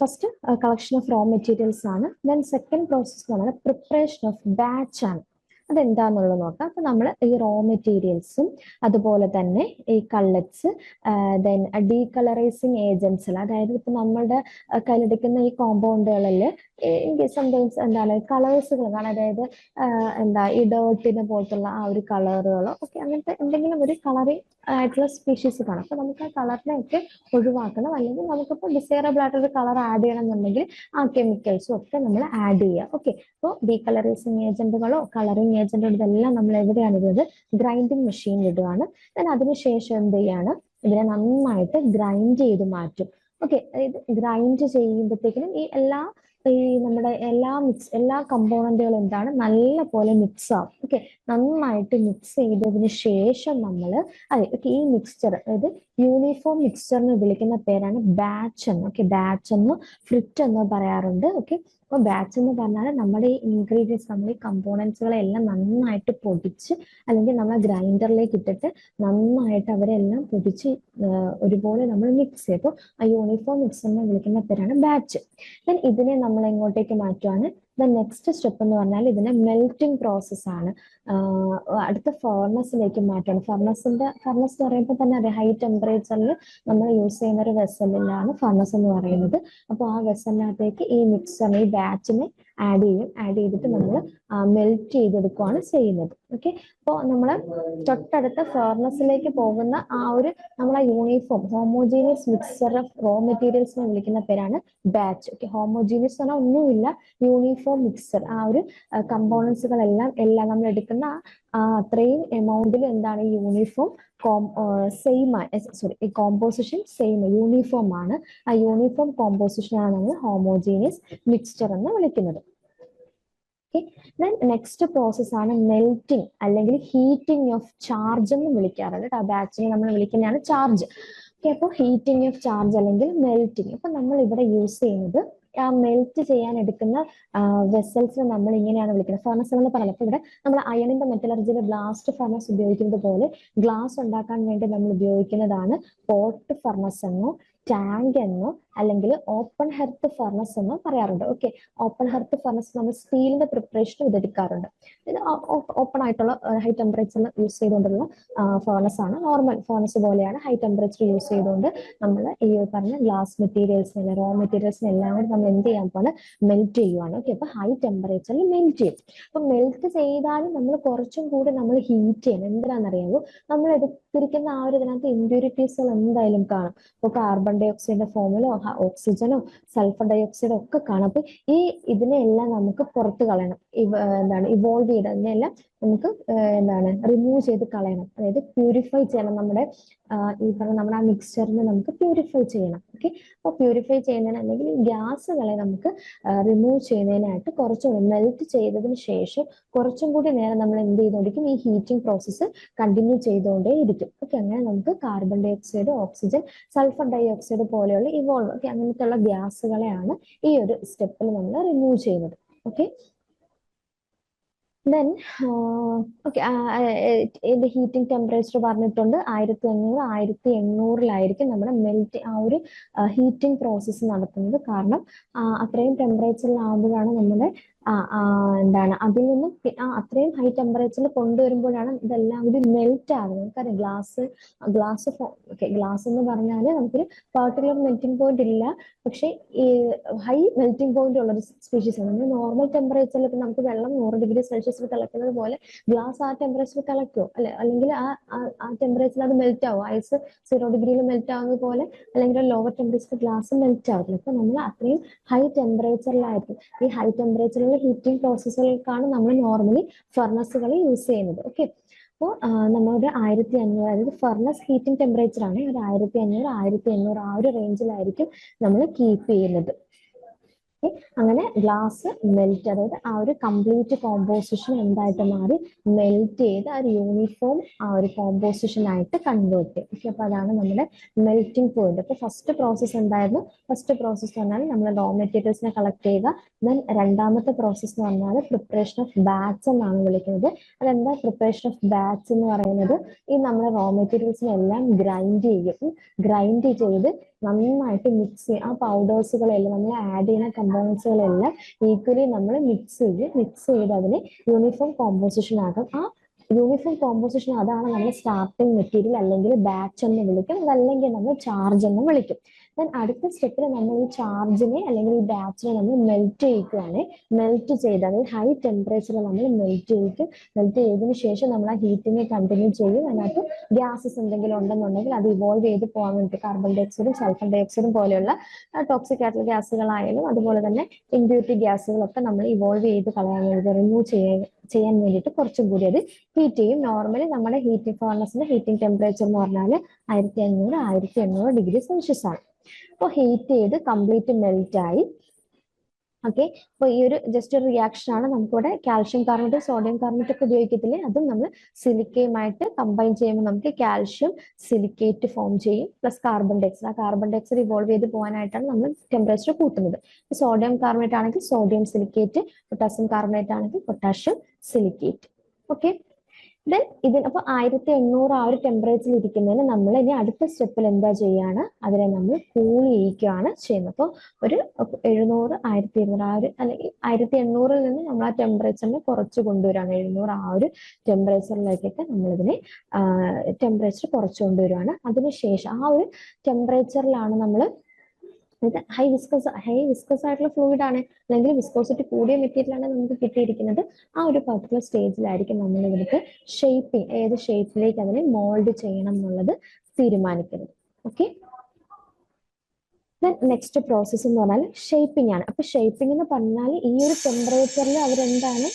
first collection of raw materials ആണ്. ദെൻ സെക്കൻഡ് പ്രോസസ് എന്ന് പറയുന്നത് പ്രിപ്പറേഷൻ ഓഫ് ബാച്ച് ആണ്. അതെന്താന്നുള്ളത് നോക്കാം. അപ്പൊ നമ്മൾ ഈ റോ മെറ്റീരിയൽസും അതുപോലെ തന്നെ ഈ കള്ളറ്റ്സ്, ദെൻ ഡീകളറൈസിങ് ഏജൻസ്, അതായത് ഇപ്പൊ നമ്മളുടെ കയ്യിലെടുക്കുന്ന ഈ കോമ്പൗണ്ടുകളിൽ സംടൈംസ് എന്താണ് കളേഴ്സുകൾ കാണാം, അതായത് എന്താ ഈ ഡേർട്ടിനെ പോലത്തുള്ള ആ ഒരു കളറുകളോ ഒക്കെ അങ്ങനത്തെ എന്തെങ്കിലും ഒരു കളറിങ് ആയിട്ടുള്ള സ്പീഷീസ് കാണാം. അപ്പൊ നമുക്ക് ആ കളറിനെ ഒക്കെ ഒഴിവാക്കണം, അല്ലെങ്കിൽ നമുക്കിപ്പോൾ ഡിസൈറബിൾ ആയിട്ടൊരു കളർ ആഡ് ചെയ്യണം എന്നുണ്ടെങ്കിൽ ആ കെമിക്കൽസും ഒക്കെ നമ്മൾ ആഡ് ചെയ്യുക. ഓക്കെ, അപ്പോൾ ഡീകളറൈസിങ് ഏജന്റുകളോ കളറിങ് ഏജന്റുകളോ ഇതെല്ലാം നമ്മൾ എവിടെയാണ് ഇടുന്നത്, ഗ്രൈൻഡിങ് മെഷീനിൽ ഇടുകയാണ്. ദെൻ അതിനുശേഷം എന്ത് ചെയ്യാണ്, ഇതിനെ നന്നായിട്ട് ഗ്രൈൻഡ് ചെയ്ത് മാറ്റും. ഓക്കെ, അതായത് ഗ്രൈൻഡ് ചെയ്യുമ്പോഴത്തേക്കിനും ഈ നമ്മുടെ എല്ലാ കമ്പോണന്റുകളും എന്താണ് നല്ല പോലെ മിക്സ് ആവും. ഓക്കെ, നന്നായിട്ട് മിക്സ് ചെയ്തതിന് ശേഷം നമ്മൾ ഈ മിക്സ്ചർ, അതായത് യൂണിഫോം മിക്സ്ചറിന് വിളിക്കുന്ന പേരാണ് ബാച്ച് എന്ന്. ഓക്കെ, ബാച്ച് എന്നോ ഫ്രിറ്റ് എന്നോ പറയാറുണ്ട്. ഓക്കെ, അപ്പോൾ ബാച്ച് എന്ന് പറഞ്ഞാൽ നമ്മുടെ ഈ ഇൻഗ്രീഡിയൻസ്, നമ്മുടെ ഈ കമ്പോണൻസുകളെല്ലാം നന്നായിട്ട് പൊടിച്ച് അല്ലെങ്കിൽ നമ്മൾ ഗ്രൈൻഡറിലേക്ക് ഇട്ടിട്ട് നന്നായിട്ട് അവരെല്ലാം പൊടിച്ച് ഒരുപോലെ നമ്മൾ മിക്സ് ചെയ്തു. ആ യൂണിഫോം മിക്സറിനെ വിളിക്കുന്ന പേരാണ് ബാച്ച്. ദെൻ ഇതിനെ നമ്മൾ എങ്ങോട്ടേക്ക് മാറ്റുവാണ്, ദ നെക്സ്റ്റ് സ്റ്റെപ്പ് എന്ന് പറഞ്ഞാൽ ഇതിന്റെ മെൽറ്റിംഗ് പ്രോസസ് ആണ്. അടുത്ത ഫർണസിലേക്ക് മാറ്റുകയാണ്. ഫർണസ് എന്ന് പറയുമ്പോൾ തന്നെ അതെ, ഹൈ ടെമ്പറേച്ചറിൽ നമ്മൾ യൂസ് ചെയ്യുന്ന ഒരു വെസലിലാണ് ഫർണസ് എന്ന് പറയുന്നത്. അപ്പോൾ ആ വെസലിനകത്തേക്ക് ഈ മിക്സറിനെ, ഈ ബാച്ചിനെ ആഡ് ചെയ്തിട്ട് നമ്മൾ മെൽറ്റ് ചെയ്തെടുക്കുകയാണ് ചെയ്യുന്നത്. ഓക്കെ, അപ്പോൾ നമ്മൾ തൊട്ടടുത്ത ഫർണസിലേക്ക് പോകുന്ന ആ ഒരു നമ്മൾ ആ uniform homogeneous mixer of raw മെറ്റീരിയൽസിനെ വിളിക്കുന്ന പേരാണ് ബാച്ച്. ഓക്കെ, ഹോമോജീനിയസ് പറഞ്ഞാൽ ഒന്നുമില്ല, യൂണിഫോം മിക്സർ, ആ ഒരു കമ്പോണൻസുകളെല്ലാം നമ്മൾ എടുക്കുന്ന അത്രയും എമൗണ്ടിൽ എന്താണ് യൂണിഫോം ഈ കോമ്പോസിഷൻ സെയിം യൂണിഫോം ആണ്. ആ യൂണിഫോം കോമ്പോസിഷൻ ആണ് നമ്മൾ ഹോമോജീനിയസ് മിക്സ്ചർ എന്ന് വിളിക്കുന്നത്. നെക്സ്റ്റ് പ്രോസസ് ആണ് മെൽറ്റിംഗ് അല്ലെങ്കിൽ ഹീറ്റിംഗ് ഓഫ് ചാർജ് എന്ന് വിളിക്കാറുണ്ട്. ആ ബാച്ചിനെ നമ്മൾ വിളിക്കുന്നതാണ് ചാർജ്. ഓക്കെ, അപ്പോൾ ഹീറ്റിംഗ് ഓഫ് ചാർജ് അല്ലെങ്കിൽ മെൽറ്റിംഗ്. അപ്പൊ നമ്മൾ ഇവിടെ യൂസ് ചെയ്യുന്നത് ആ മെൽറ്റ് ചെയ്യാൻ എടുക്കുന്ന വെസൽസിനെ നമ്മൾ ഇങ്ങനെയാണ് വിളിക്കുന്നത്, ഫർണസുകൾ എന്ന് പറയുന്നത്. അപ്പൊ ഇവിടെ നമ്മൾ അയണിന്റെ മെറ്റലർജിയിൽ ബ്ലാസ്റ്റ് ഫർണസ് ഉപയോഗിക്കുന്നത് പോലെ ഗ്ലാസ് ഉണ്ടാക്കാൻ വേണ്ടി നമ്മൾ ഉപയോഗിക്കുന്നതാണ് പോട്ട് ഫർണസ് എന്നോ ടാങ്ക് എന്നോ അല്ലെങ്കിൽ ഓപ്പൺ ഹെർത്ത് ഫർണസ് എന്നോ പറയാറുണ്ട്. ഓക്കെ, ഓപ്പൺ ഹെർത്ത് ഫർണസ് നമ്മൾ സ്റ്റീലിന്റെ പ്രിപ്പറേഷൻ ഇതെടുക്കാറുണ്ട്. ഇത് ഓപ്പൺ ആയിട്ടുള്ള ഹൈ ടെമ്പറേച്ചറിൽ യൂസ് ചെയ്തുകൊണ്ടുള്ള ഫർണസ് ആണ്. നോർമൽ ഫർണസ് പോലെയാണ്, ഹൈ ടെമ്പറേച്ചർ യൂസ് ചെയ്തുകൊണ്ട് നമ്മൾ ഈ പറഞ്ഞ ഗ്ലാസ് മെറ്റീരിയൽസിനെ റോ മെറ്റീരിയൽസിനെ എല്ലാം കൂടി നമ്മൾ എന്ത് ചെയ്യാൻ പോലെ മെൽറ്റ് ചെയ്യുവാണ്. ഓക്കെ, അപ്പൊ ഹൈ ടെമ്പറേച്ചറിൽ മെൽറ്റ് ചെയ്യും. അപ്പൊ മെൽറ്റ് ചെയ്താലും നമ്മൾ കുറച്ചും കൂടി നമ്മൾ ഹീറ്റ് ചെയ്യണം. എന്തിനാണെന്നറിയാമോ? നമ്മൾ എടുത്തിരിക്കുന്ന ആ ഒരു ഇതിനകത്ത് ഇമ്പ്യൂരിറ്റീസുകൾ എന്തായാലും കാണും. ഇപ്പൊ കാർബൺ ഡൈ ഓക്സൈഡിന്റെ ഫോമിലോ ഓക്സിജനോ സൾഫർ ഡൈ ഓക്സൈഡോ ഒക്കെ കാണും. അപ്പൊ ഈ ഇതിനെല്ലാം നമുക്ക് പുറത്ത് കളയണം. എന്താണ് ഇവോൾവ് ചെയ്ത് അതിനെല്ലാം നമുക്ക് എന്താണ് റിമൂവ് ചെയ്ത് കളയണം. അതായത് പ്യൂരിഫൈ ചെയ്യണം. നമ്മുടെ ഈ പറഞ്ഞ നമ്മുടെ ആ മിക്സ്ചറിനെ നമുക്ക് പ്യൂരിഫൈ ചെയ്യണം. ഓക്കെ, അപ്പോൾ പ്യൂരിഫൈ ചെയ്യുന്നതിന് അല്ലെങ്കിൽ ഈ ഗ്യാസുകളെ നമുക്ക് റിമൂവ് ചെയ്യുന്നതിനായിട്ട് കുറച്ചും മെൽറ്റ് ചെയ്തതിന് ശേഷം കുറച്ചും കൂടി നേരം നമ്മൾ എന്ത് ചെയ്തുകൊണ്ടിരിക്കും, ഈ ഹീറ്റിംഗ് പ്രോസസ്സ് കണ്ടിന്യൂ ചെയ്തുകൊണ്ടേ ഇരിക്കും. ഓക്കെ, അങ്ങനെ നമുക്ക് carbon dioxide, oxygen, sulphur dioxide പോലെയുള്ള ഇവോൾവ് ഓക്കെ അങ്ങനത്തെയുള്ള ഗ്യാസുകളെയാണ് ഈ ഒരു സ്റ്റെപ്പിൽ നമ്മൾ റിമൂവ് ചെയ്യുന്നത്. ഓക്കെ, ദെൻ ഓക്കെ ഇതിന്റെ ഹീറ്റിംഗ് ടെമ്പറേച്ചർ പറഞ്ഞിട്ടുണ്ട് 1500 1800-ലായിരിക്കും നമ്മുടെ മെൽറ്റ് ആ ഒരു ഹീറ്റിംഗ് പ്രോസസ്സ് നടത്തുന്നത്. കാരണം അത്രയും ടെമ്പറേച്ചറിലാകുമ്പോഴാണ് നമ്മുടെ എന്താണ് അതിൽ നിന്നും അത്രയും ഹൈ ടെമ്പറേച്ചറിൽ കൊണ്ടുവരുമ്പോഴാണ് ഇതെല്ലാം കൂടി മെൽറ്റ് ആകുന്നത്. നമുക്കറിയാം ഗ്ലാസ് ഓക്കെ ഗ്ലാസ് എന്ന് പറഞ്ഞാൽ നമുക്കൊരു പർട്ടിക്കുലർ മെൽറ്റിംഗ് പോയിന്റ് ഇല്ല, പക്ഷെ ഈ ഹൈ മെൽറ്റിംഗ് പോയിന്റ് ഉള്ള ഒരു സ്പീഷീസ് ആണ്. നമ്മൾ നോർമൽ ടെമ്പറേച്ചറിൽ ഇപ്പം നമുക്ക് വെള്ളം 100°C തിളക്കുന്നത് പോലെ ഗ്ലാസ് ആ ടെമ്പറേച്ചറിൽ തിളയ്ക്കുമോ അല്ലെങ്കിൽ ആ ടെമ്പറേച്ചറിൽ അത് മെൽറ്റ് ആവും. ഐസ് 0°യിൽ മെൽറ്റ് ആവുന്നത് പോലെ അല്ലെങ്കിൽ ലോവർ ടെമ്പറേച്ചർ ഗ്ലാസ് മെൽറ്റ് ആവില്ല. അപ്പൊ നമ്മൾ അത്രയും ഹൈ ടെമ്പറേച്ചറിലായിരിക്കും. ഈ ഹൈ ടെമ്പറേച്ചറിലുള്ള ഹീറ്റിംഗ് പ്രോസസ്സുകൾക്കാണ് നമ്മൾ നോർമലി ഫർണസുകൾ യൂസ് ചെയ്യുന്നത്. ഓക്കെ, അപ്പോൾ നമ്മളൊരു 1500 അതായത് ഫർണസ് ഹീറ്റിംഗ് ടെമ്പറേച്ചർ ആണ് ഒരു 1500 ആ ഒരു റേഞ്ചിലായിരിക്കും നമ്മൾ കീപ്പ് ചെയ്യുന്നത്. അങ്ങനെ ഗ്ലാസ് മെൽറ്റ് അതായത് ആ ഒരു കംപ്ലീറ്റ് കോമ്പോസിഷൻ എന്തായിട്ട് മാറി മെൽറ്റ് ചെയ്ത് ആ ഒരു യൂണിഫോം ആ ഒരു കോമ്പോസിഷൻ ആയിട്ട് കൺവേർട്ട് ചെയ്യും. ഓക്കെ, അപ്പൊ അതാണ് നമ്മുടെ മെൽറ്റിംഗ് പോയിന്റ്. അപ്പൊ ഫസ്റ്റ് പ്രോസസ്സ് എന്തായിരുന്നു? ഫസ്റ്റ് പ്രോസസ്സ് പറഞ്ഞാൽ നമ്മൾ റോ മെറ്റീരിയൽസിനെ കളക്ട് ചെയ്യുക. ദെൻ രണ്ടാമത്തെ പ്രോസസ്സ് എന്ന് പറഞ്ഞാൽ പ്രിപ്പറേഷൻ ഓഫ് ബാച്ച് എന്നാണ് വിളിക്കുന്നത്. അതെന്താ പ്രിപ്പറേഷൻ ഓഫ് ബാച്ച് എന്ന് പറയുന്നത്? ഈ നമ്മുടെ റോ മെറ്റീരിയൽസിനെ എല്ലാം ഗ്രൈൻഡ് ചെയ്യും. ഗ്രൈൻഡ് ചെയ്ത് നന്നായിട്ട് മിക്സ് ചെയ്യും. ആ പൗഡേഴ്സുകളെല്ലാം നമ്മൾ ആഡ് ചെയ്യുന്ന കമ്പോണൻസുകളെല്ലാം ഈക്വലി നമ്മൾ മിക്സ് ചെയ്ത് അതിനെ യൂണിഫോം കോമ്പോസിഷൻ ആക്കും. ആ യൂണിഫോം കോമ്പോസിഷൻ അതാണ് നമ്മൾ സ്റ്റാർട്ടിങ് മെറ്റീരിയൽ അല്ലെങ്കിൽ ബാച്ച് എന്ന് വിളിക്കും. അതല്ലെങ്കിൽ നമ്മൾ ചാർജ് എന്ന് വിളിക്കും. ദെൻ അടുത്ത സ്റ്റെപ്പിൽ നമ്മൾ ഈ ചാർജിനെ അല്ലെങ്കിൽ ഈ ബാച്ചിനെ നമ്മൾ മെൽറ്റ് ചെയ്യിക്കുകയാണ്. മെൽറ്റ് ചെയ്ത് അതായത് ഹൈ ടെമ്പറേച്ചറിൽ നമ്മൾ മെൽറ്റ് ചെയ്യിക്കും. മെൽറ്റ് ചെയ്തതിനു ശേഷം നമ്മൾ ആ ഹീറ്റിനെ കണ്ടിന്യൂ ചെയ്യും. അതിനകത്ത് ഗ്യാസസ് എന്തെങ്കിലും ഉണ്ടെന്നുണ്ടെങ്കിൽ അത് ഇവോൾവ് ചെയ്ത് പോകാൻ വേണ്ടി കാർബൺ ഡൈ ഓക്സൈഡും സൾഫർ ഡൈ ഓക്സൈഡും പോലെയുള്ള ടോക്സിക് ആയിട്ടുള്ള ഗ്യാസുകളായാലും അതുപോലെ തന്നെ ഇമ്പ്യൂരിറ്റി ഗ്യാസുകളൊക്കെ നമ്മൾ ഇവോൾവ് ചെയ്ത് കളയാൻ വേണ്ടി റിമൂവ് ചെയ്യാൻ വേണ്ടിയിട്ട് കുറച്ചും കൂടി അത് ഹീറ്റ് ചെയ്യും. നോർമലി നമ്മുടെ ഹീറ്റിംഗ് ഫർണസിന്റെ ഹീറ്റിംഗ് ടെമ്പറേച്ചർ എന്ന് പറഞ്ഞാൽ 1500-1800°C ആണ്. അപ്പോൾ ഹീറ്റ് ചെയ്ത് കംപ്ലീറ്റ് മെൽറ്റ് ആയി. ഓക്കെ, അപ്പോൾ ഈ ഒരു ജസ്റ്റ് ഒരു റിയാക്ഷൻ ആണ്. നമുക്കിവിടെ കാൽഷ്യം കാർബണേറ്റ്, സോഡിയം കാർബണേറ്റ് ഒക്കെ ഉപയോഗിക്കത്തില്ലേ, അതും നമ്മൾ സിലിക്കയുമായിട്ട് കമ്പൈൻ ചെയ്യുമ്പോൾ നമുക്ക് കാൽഷ്യം സിലിക്കേറ്റ് ഫോം ചെയ്യും. പ്ലസ് കാർബൺ ഡൈ ഓക്സൈഡ്, ആ കാർബൺ ഡൈ ഓക്സൈഡ് ഇവോൾവ് ചെയ്ത് പോകാനായിട്ടാണ് നമ്മൾ ടെമ്പറേച്ചർ കൂട്ടുന്നത്. സോഡിയം കാർബണേറ്റ് ആണെങ്കിൽ സോഡിയം സിലിക്കേറ്റ്, പൊട്ടാസ്യം കാർബണേറ്റ് ആണെങ്കിൽ പൊട്ടാഷ്യം സിലിക്കേറ്റ്. ഓക്കെ, ദെൻ അപ്പൊ 1800 ആ ഒരു ടെമ്പറേച്ചറിൽ ഇരിക്കുന്നതിന് നമ്മൾ ഇനി അടുത്ത സ്റ്റെപ്പിൽ എന്താ ചെയ്യാണ്? അതിനെ നമ്മൾ കൂൾ ചെയ്യിക്കുകയാണ് ചെയ്യുന്നത്. അപ്പോൾ ഒരു 700 1200 ആ ഒരു അല്ലെങ്കിൽ 1800-ൽ നിന്ന് നമ്മൾ ആ ടെമ്പറേച്ചറിനെ കുറച്ച് കൊണ്ടുവരികയാണ്. 700 ആ ഒരു ടെമ്പറേച്ചറിലേക്കൊക്കെ നമ്മളിതിനെ ടെമ്പറേച്ചർ കുറച്ച് കൊണ്ടുവരികയാണ്. അതിനുശേഷം ആ ഒരു ടെമ്പറേച്ചറിലാണ് നമ്മൾ ഹൈ വിസ്കസ് ആയിട്ടുള്ള ഫ്ലൂയിഡ് ആണ് അല്ലെങ്കിൽ വിസ്കോസിറ്റി കൂടിയ മെറ്റീരിയൽ ആണ് നമുക്ക് കിട്ടിയിരിക്കുന്നത്. ആ ഒരു പർട്ടിക്കുലർ സ്റ്റേജിലായിരിക്കും നമ്മൾ ഇതിലേക്ക് ഷേപ്പിംഗ് ഏത് ഷേപ്പിലേക്ക് അതിനെ മോൾഡ് ചെയ്യണം എന്നുള്ളത് തീരുമാനിക്കുന്നത്. ഓക്കെ, നെക്സ്റ്റ് പ്രോസസ്സ് എന്ന് പറഞ്ഞാൽ ഷേപ്പിംഗ് ആണ്. അപ്പൊ ഷേപ്പിംഗ് എന്ന് പറഞ്ഞാൽ ഈ ഒരു ടെമ്പറേച്ചറിൽ അവരെന്താണ്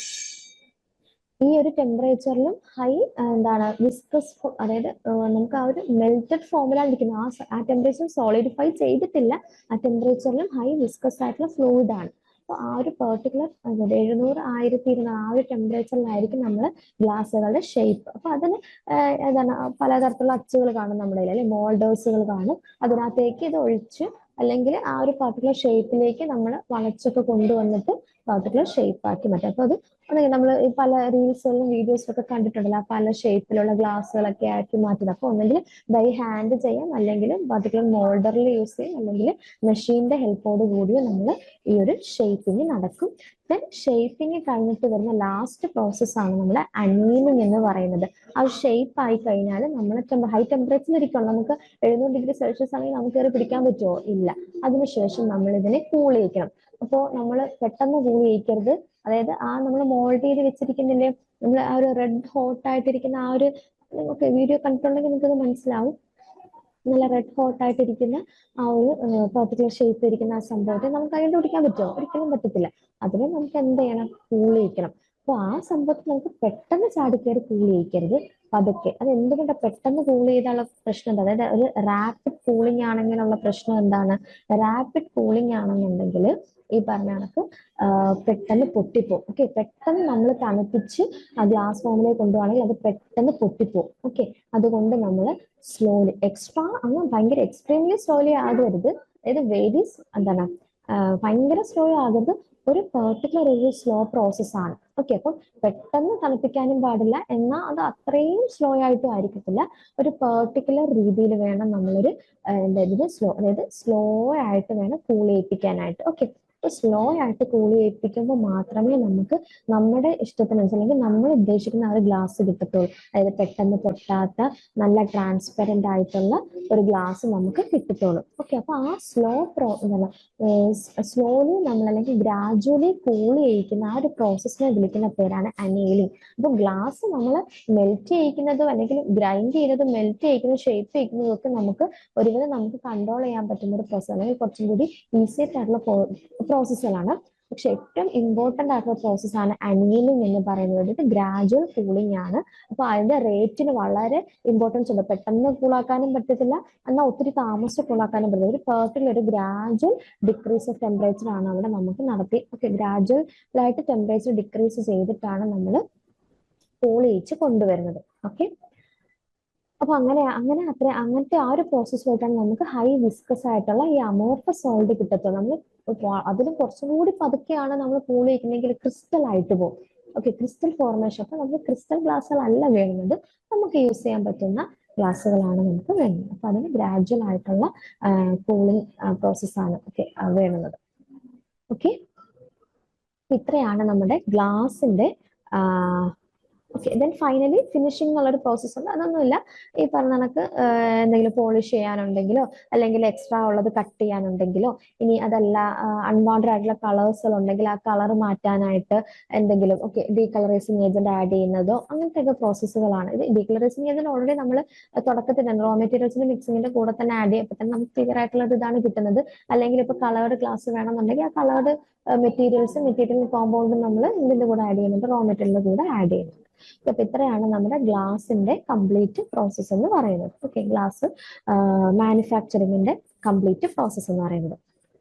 ഈ ഒരു ടെമ്പറേച്ചറിലും ഹൈ എന്താണ് വിസ്കസ് അതായത് നമുക്ക് ആ ഒരു മെൽറ്റഡ് ഫോമിലാണ് ഇരിക്കുന്നത്. ആ ടെമ്പറേച്ചർ സോളിഡിഫൈ ചെയ്തിട്ടില്ല. ആ ടെമ്പറേച്ചറിലും ഹൈ വിസ്കസ് ആയിട്ടുള്ള ഫ്ലൂയിഡ് ആണ്. അപ്പോൾ ആ ഒരു പെർട്ടിക്കുലർ 700 1200 ആ ഒരു ടെമ്പറേച്ചറിലായിരിക്കും നമ്മൾ ഗ്ലാസുകളുടെ ഷേപ്പ്. അപ്പൊ അതിന് എന്താണ് പലതരത്തിലുള്ള അച്ചുകൾ കാണും നമ്മുടെ കയ്യിൽ, അല്ലെ മോൾഡേഴ്സുകൾ കാണും. അതിനകത്തേക്ക് ഇത് ഒഴിച്ച് അല്ലെങ്കിൽ ആ ഒരു പർട്ടിക്കുലർ ഷേപ്പിലേക്ക് നമ്മൾ വളച്ചൊക്കെ കൊണ്ടുവന്നിട്ട് പർട്ടിക്കുലർ ഷേപ്പ് ആക്കി മാറ്റും. അപ്പൊ അത് നമ്മൾ പല റീൽസിലും വീഡിയോസിലും ഒക്കെ കണ്ടിട്ടുണ്ടല്ലോ, പല ഷേപ്പിലുള്ള ഗ്ലാസ്സുകളൊക്കെ ആക്കി മാറ്റുന്നത്. അപ്പൊ ഒന്നെങ്കിൽ ബൈ ഹാൻഡ് ചെയ്യാം, അല്ലെങ്കിൽ പർട്ടിക്കുലർ മോൾഡറിൽ യൂസ് ചെയ്യും, അല്ലെങ്കിൽ മെഷീന്റെ ഹെൽപ്പോട് കൂടിയോ നമ്മൾ ഈ ഒരു ഷേപ്പിംഗ് നടക്കും. ദെൻ ഷേപ്പിംഗ് കഴിഞ്ഞിട്ട് വരുന്ന ലാസ്റ്റ് പ്രോസസ്സാണ് നമ്മുടെ അനീലിംഗ് എന്ന് പറയുന്നത്. ആ ഷേപ്പ് ആയി കഴിഞ്ഞാൽ നമ്മൾ ഹൈ ടെമ്പറേച്ചറിൽ ഇരിക്കണം. നമുക്ക് 700 ഡിഗ്രി സെൽഷ്യസ് ആണെങ്കിൽ നമുക്ക് കയറി പിടിക്കാൻ പറ്റുമോ? ഇല്ല. അതിനുശേഷം നമ്മൾ ഇതിനെ കൂൾ ചെയ്യിക്കണം. അപ്പോൾ നമ്മൾ പെട്ടെന്ന് കൂൾ ചെയ്യിക്കരുത്. അതായത് ആ നമ്മൾ മോൾഡ് ചെയ്ത് വെച്ചിരിക്കുന്നില്ലേ, നമ്മൾ ആ ഒരു റെഡ് ഹോട്ട് ആയിട്ടിരിക്കുന്ന ആ ഒരു, നിങ്ങൾക്ക് വീഡിയോ കണ്ടിട്ടുണ്ടെങ്കിൽ നിങ്ങൾക്കത് മനസ്സിലാവും. നല്ല റെഡ് ഹോട്ട് ആയിട്ടിരിക്കുന്ന ആ ഒരു പർട്ടിക്കുലർ ഷേപ്പ് ഇരിക്കുന്ന ആ സംഭവത്തെ നമുക്ക് അതിൻ്റെ പിടിക്കാൻ പറ്റുമോ? ഒരിക്കലും പറ്റത്തില്ല. അതിനെ നമുക്ക് എന്ത് ചെയ്യണം? കൂൾ ചെയ്യിക്കണം. അപ്പൊ ആ സംഭവത്തെ നമുക്ക് പെട്ടെന്ന് ചാടിക്കയറി കൂൾ ചെയ്യിക്കരുത്, പതുക്കെ. അത് എന്തുകൊണ്ട് പെട്ടെന്ന് കൂൾ ചെയ്താലുള്ള പ്രശ്നം എന്താ? അതായത് ഒരു റാപ്പിഡ് കൂളിംഗ് ആണെങ്കിലുള്ള പ്രശ്നം എന്താണ്? റാപ്പിഡ് കൂളിംഗ് ആണെന്നുണ്ടെങ്കിൽ ഈ പറഞ്ഞ കണക്ക് പെട്ടെന്ന് പൊട്ടിപ്പോവും. ഓക്കെ, പെട്ടെന്ന് നമ്മൾ തണുപ്പിച്ച് ആ ഗ്ലാസ് ഫോമിലേക്ക് കൊണ്ടുപോകണമെങ്കിൽ അത് പെട്ടെന്ന് പൊട്ടിപ്പോവും. ഓക്കെ, അതുകൊണ്ട് നമ്മൾ സ്ലോലി, എക്സ്ട്രാ അങ്ങ് ഭയങ്കര എക്സ്ട്രീംലി സ്ലോലി ആകരുത്. അതായത് വെരി എന്താണ്, ഭയങ്കര സ്ലോ ആകരുത്. ഒരു പെർട്ടിക്കുലർ ഒരു സ്ലോ പ്രോസസ് ആണ്. ഓക്കെ, അപ്പം പെട്ടെന്ന് തണുപ്പിക്കാനും പാടില്ല, എന്നാൽ അത് അത്രയും സ്ലോ ആയിട്ടും ആയിരിക്കത്തില്ല. ഒരു പെർട്ടിക്കുലർ രീതിയിൽ വേണം നമ്മളൊരു അതായത് സ്ലോ ആയിട്ട് വേണം കൂൾ ചെയ്യിപ്പിക്കാനായിട്ട്. ഓക്കെ, സ്ലോ ആയിട്ട് കൂൾ ചെയ്യിപ്പിക്കുമ്പോൾ മാത്രമേ നമുക്ക് നമ്മുടെ ഇഷ്ടത്തിനനുസരിച്ച് അല്ലെങ്കിൽ നമ്മൾ ഉദ്ദേശിക്കുന്ന ആ ഒരു ഗ്ലാസ് കിട്ടത്തുള്ളൂ. അതായത് പെട്ടെന്ന് പൊട്ടാത്ത നല്ല ട്രാൻസ്പെറന്റ് ആയിട്ടുള്ള ഒരു ഗ്ലാസ് നമുക്ക് കിട്ടത്തുള്ളൂ. ഓക്കെ, അപ്പൊ ആ സ്ലോലി നമ്മൾ അല്ലെങ്കിൽ ഗ്രാജുവലി കൂൾ ചെയ്യിക്കുന്ന ആ ഒരു പ്രോസസ്സിനെ വിളിക്കുന്ന പേരാണ് അനീലിംഗ്. അപ്പൊ ഗ്ലാസ് നമ്മൾ മെൽറ്റ് ചെയ്യിക്കുന്നതും അല്ലെങ്കിൽ ഗ്രൈൻഡ് ചെയ്യുന്നതും മെൽറ്റ് ചെയ്യിക്കുന്നതും ഷേപ്പ് ചെയ്യിക്കുന്നതും ഒക്കെ നമുക്ക് ഒരുവിധം നമുക്ക് കൺട്രോൾ ചെയ്യാൻ പറ്റുന്ന ഒരു പ്രോസസ്, അല്ലെങ്കിൽ കുറച്ചും കൂടി ഈസി ആയിട്ടുള്ള പ്രോസസ്സുകളാണ്. പക്ഷെ ഏറ്റവും ഇമ്പോർട്ടന്റ് ആയിട്ടുള്ള പ്രോസസ്സാണ് അനീലിംഗ് എന്ന് പറയുന്നത്. ഇത് ഗ്രാജുവൽ കൂളിംഗ് ആണ്. അപ്പൊ അതിന്റെ റേറ്റിന് വളരെ ഇമ്പോർട്ടൻസ് ഉണ്ട്. പെട്ടെന്ന് കൂളാക്കാനും പറ്റത്തില്ല, എന്നാൽ ഒത്തിരി താമസിച്ച് കൂളാക്കാനും പറ്റില്ല. ഒരു പെർട്ടിക്കുലർ ഒരു ഗ്രാജുവൽ ഡിക്രീസ് ഓഫ് ടെമ്പറേച്ചർ ആണ് അവിടെ നമുക്ക് നടത്തി. ഓക്കെ, ഗ്രാജുവൽ ആയിട്ട് ടെമ്പറേച്ചർ ഡിക്രീസ് ചെയ്തിട്ടാണ് നമ്മൾ കൂൾ ചെയ്യിച്ച് കൊണ്ടുവരുന്നത്. ഓക്കെ, അപ്പൊ അങ്ങനത്തെ ആ ഒരു പ്രോസസ് പോയിട്ടാണ് നമുക്ക് ഹൈ വിസ്കസ് ആയിട്ടുള്ള ഈ അമോർഫസ് സോൾഡ് കിട്ടത്തുള്ളൂ. നമ്മൾ അതിന് കുറച്ചും കൂടി പതുക്കെയാണ് നമ്മൾ കൂൾ ചെയ്യിക്കുന്നെങ്കിൽ ക്രിസ്റ്റൽ ആയിട്ട് പോകും. Okay, crystal formation. അപ്പൊ നമുക്ക് ക്രിസ്റ്റൽ ഗ്ലാസ്സുകളല്ല വേണ്ടുന്നത്, നമുക്ക് യൂസ് ചെയ്യാൻ പറ്റുന്ന ഗ്ലാസ്സുകളാണ് നമുക്ക് വേണ്ടത്. അപ്പൊ അതിന് ഗ്രാജുവൽ ആയിട്ടുള്ള കൂളിംഗ് പ്രോസസ്സാണ് വേണ്ടുന്നത്. ഓക്കെ, ഇത്രയാണ് നമ്മുടെ ഗ്ലാസിന്റെ ഓക്കെ. ദെൻ ഫൈനലി ഫിനിഷിംഗ് എന്നുള്ളൊരു പ്രോസസ്സ് ഉണ്ട്. അതൊന്നുമില്ല, ഈ പറഞ്ഞ കണക്ക് എന്തെങ്കിലും പോളിഷ് ചെയ്യാനുണ്ടെങ്കിലോ അല്ലെങ്കിൽ എക്സ്ട്രാ ഉള്ളത് കട്ട് ചെയ്യാനുണ്ടെങ്കിലോ, ഇനി അതല്ല അൺവാണ്ടഡ് ആയിട്ടുള്ള കളേഴ്സുകൾ ഉണ്ടെങ്കിൽ ആ കളർ മാറ്റാനായിട്ട് എന്തെങ്കിലും ഡീകളറൈസിങ് ഏജന്റ് ആഡ് ചെയ്യുന്നതോ അങ്ങനത്തെ ഒക്കെ പ്രോസസ്സുകളാണ്. ഇത് ഡീകളറൈസിങ് ഏജന്റ് ഓൾറെഡി നമ്മൾ തുടക്കത്തിൽ തന്നെ റോ മെറ്റീരിയൽസിന്റെ മിക്സിങ്ങിന്റെ കൂടെ തന്നെ ആഡ് ചെയ്യപ്പോൾ തന്നെ നമുക്ക് ക്ലിയർ ആയിട്ടുള്ള ഇതാണ് കിട്ടുന്നത്. അല്ലെങ്കിൽ ഇപ്പൊ കളേർഡ് ഗ്ലാസ് വേണമെന്നുണ്ടെങ്കിൽ ആ കളേർഡ് മെറ്റീരിയൽ കോമ്പൗണ്ടും നമ്മൾ ഇതിന്റെ കൂടെ ആഡ് ചെയ്യുന്നുണ്ട്, റോ മെറ്റീരിയലിന്റെ കൂടെ ആഡ് ചെയ്യുന്നുണ്ട്. അപ്പൊ ഇത്രയാണ് നമ്മുടെ ഗ്ലാസിന്റെ കംപ്ലീറ്റ് പ്രോസസ്സ് എന്ന് പറയുന്നത്. ഓക്കെ, ഗ്ലാസ് മാനുഫാക്ചറിങ്ങിന്റെ കംപ്ലീറ്റ് പ്രോസസ്സ് എന്ന് പറയുന്നത്.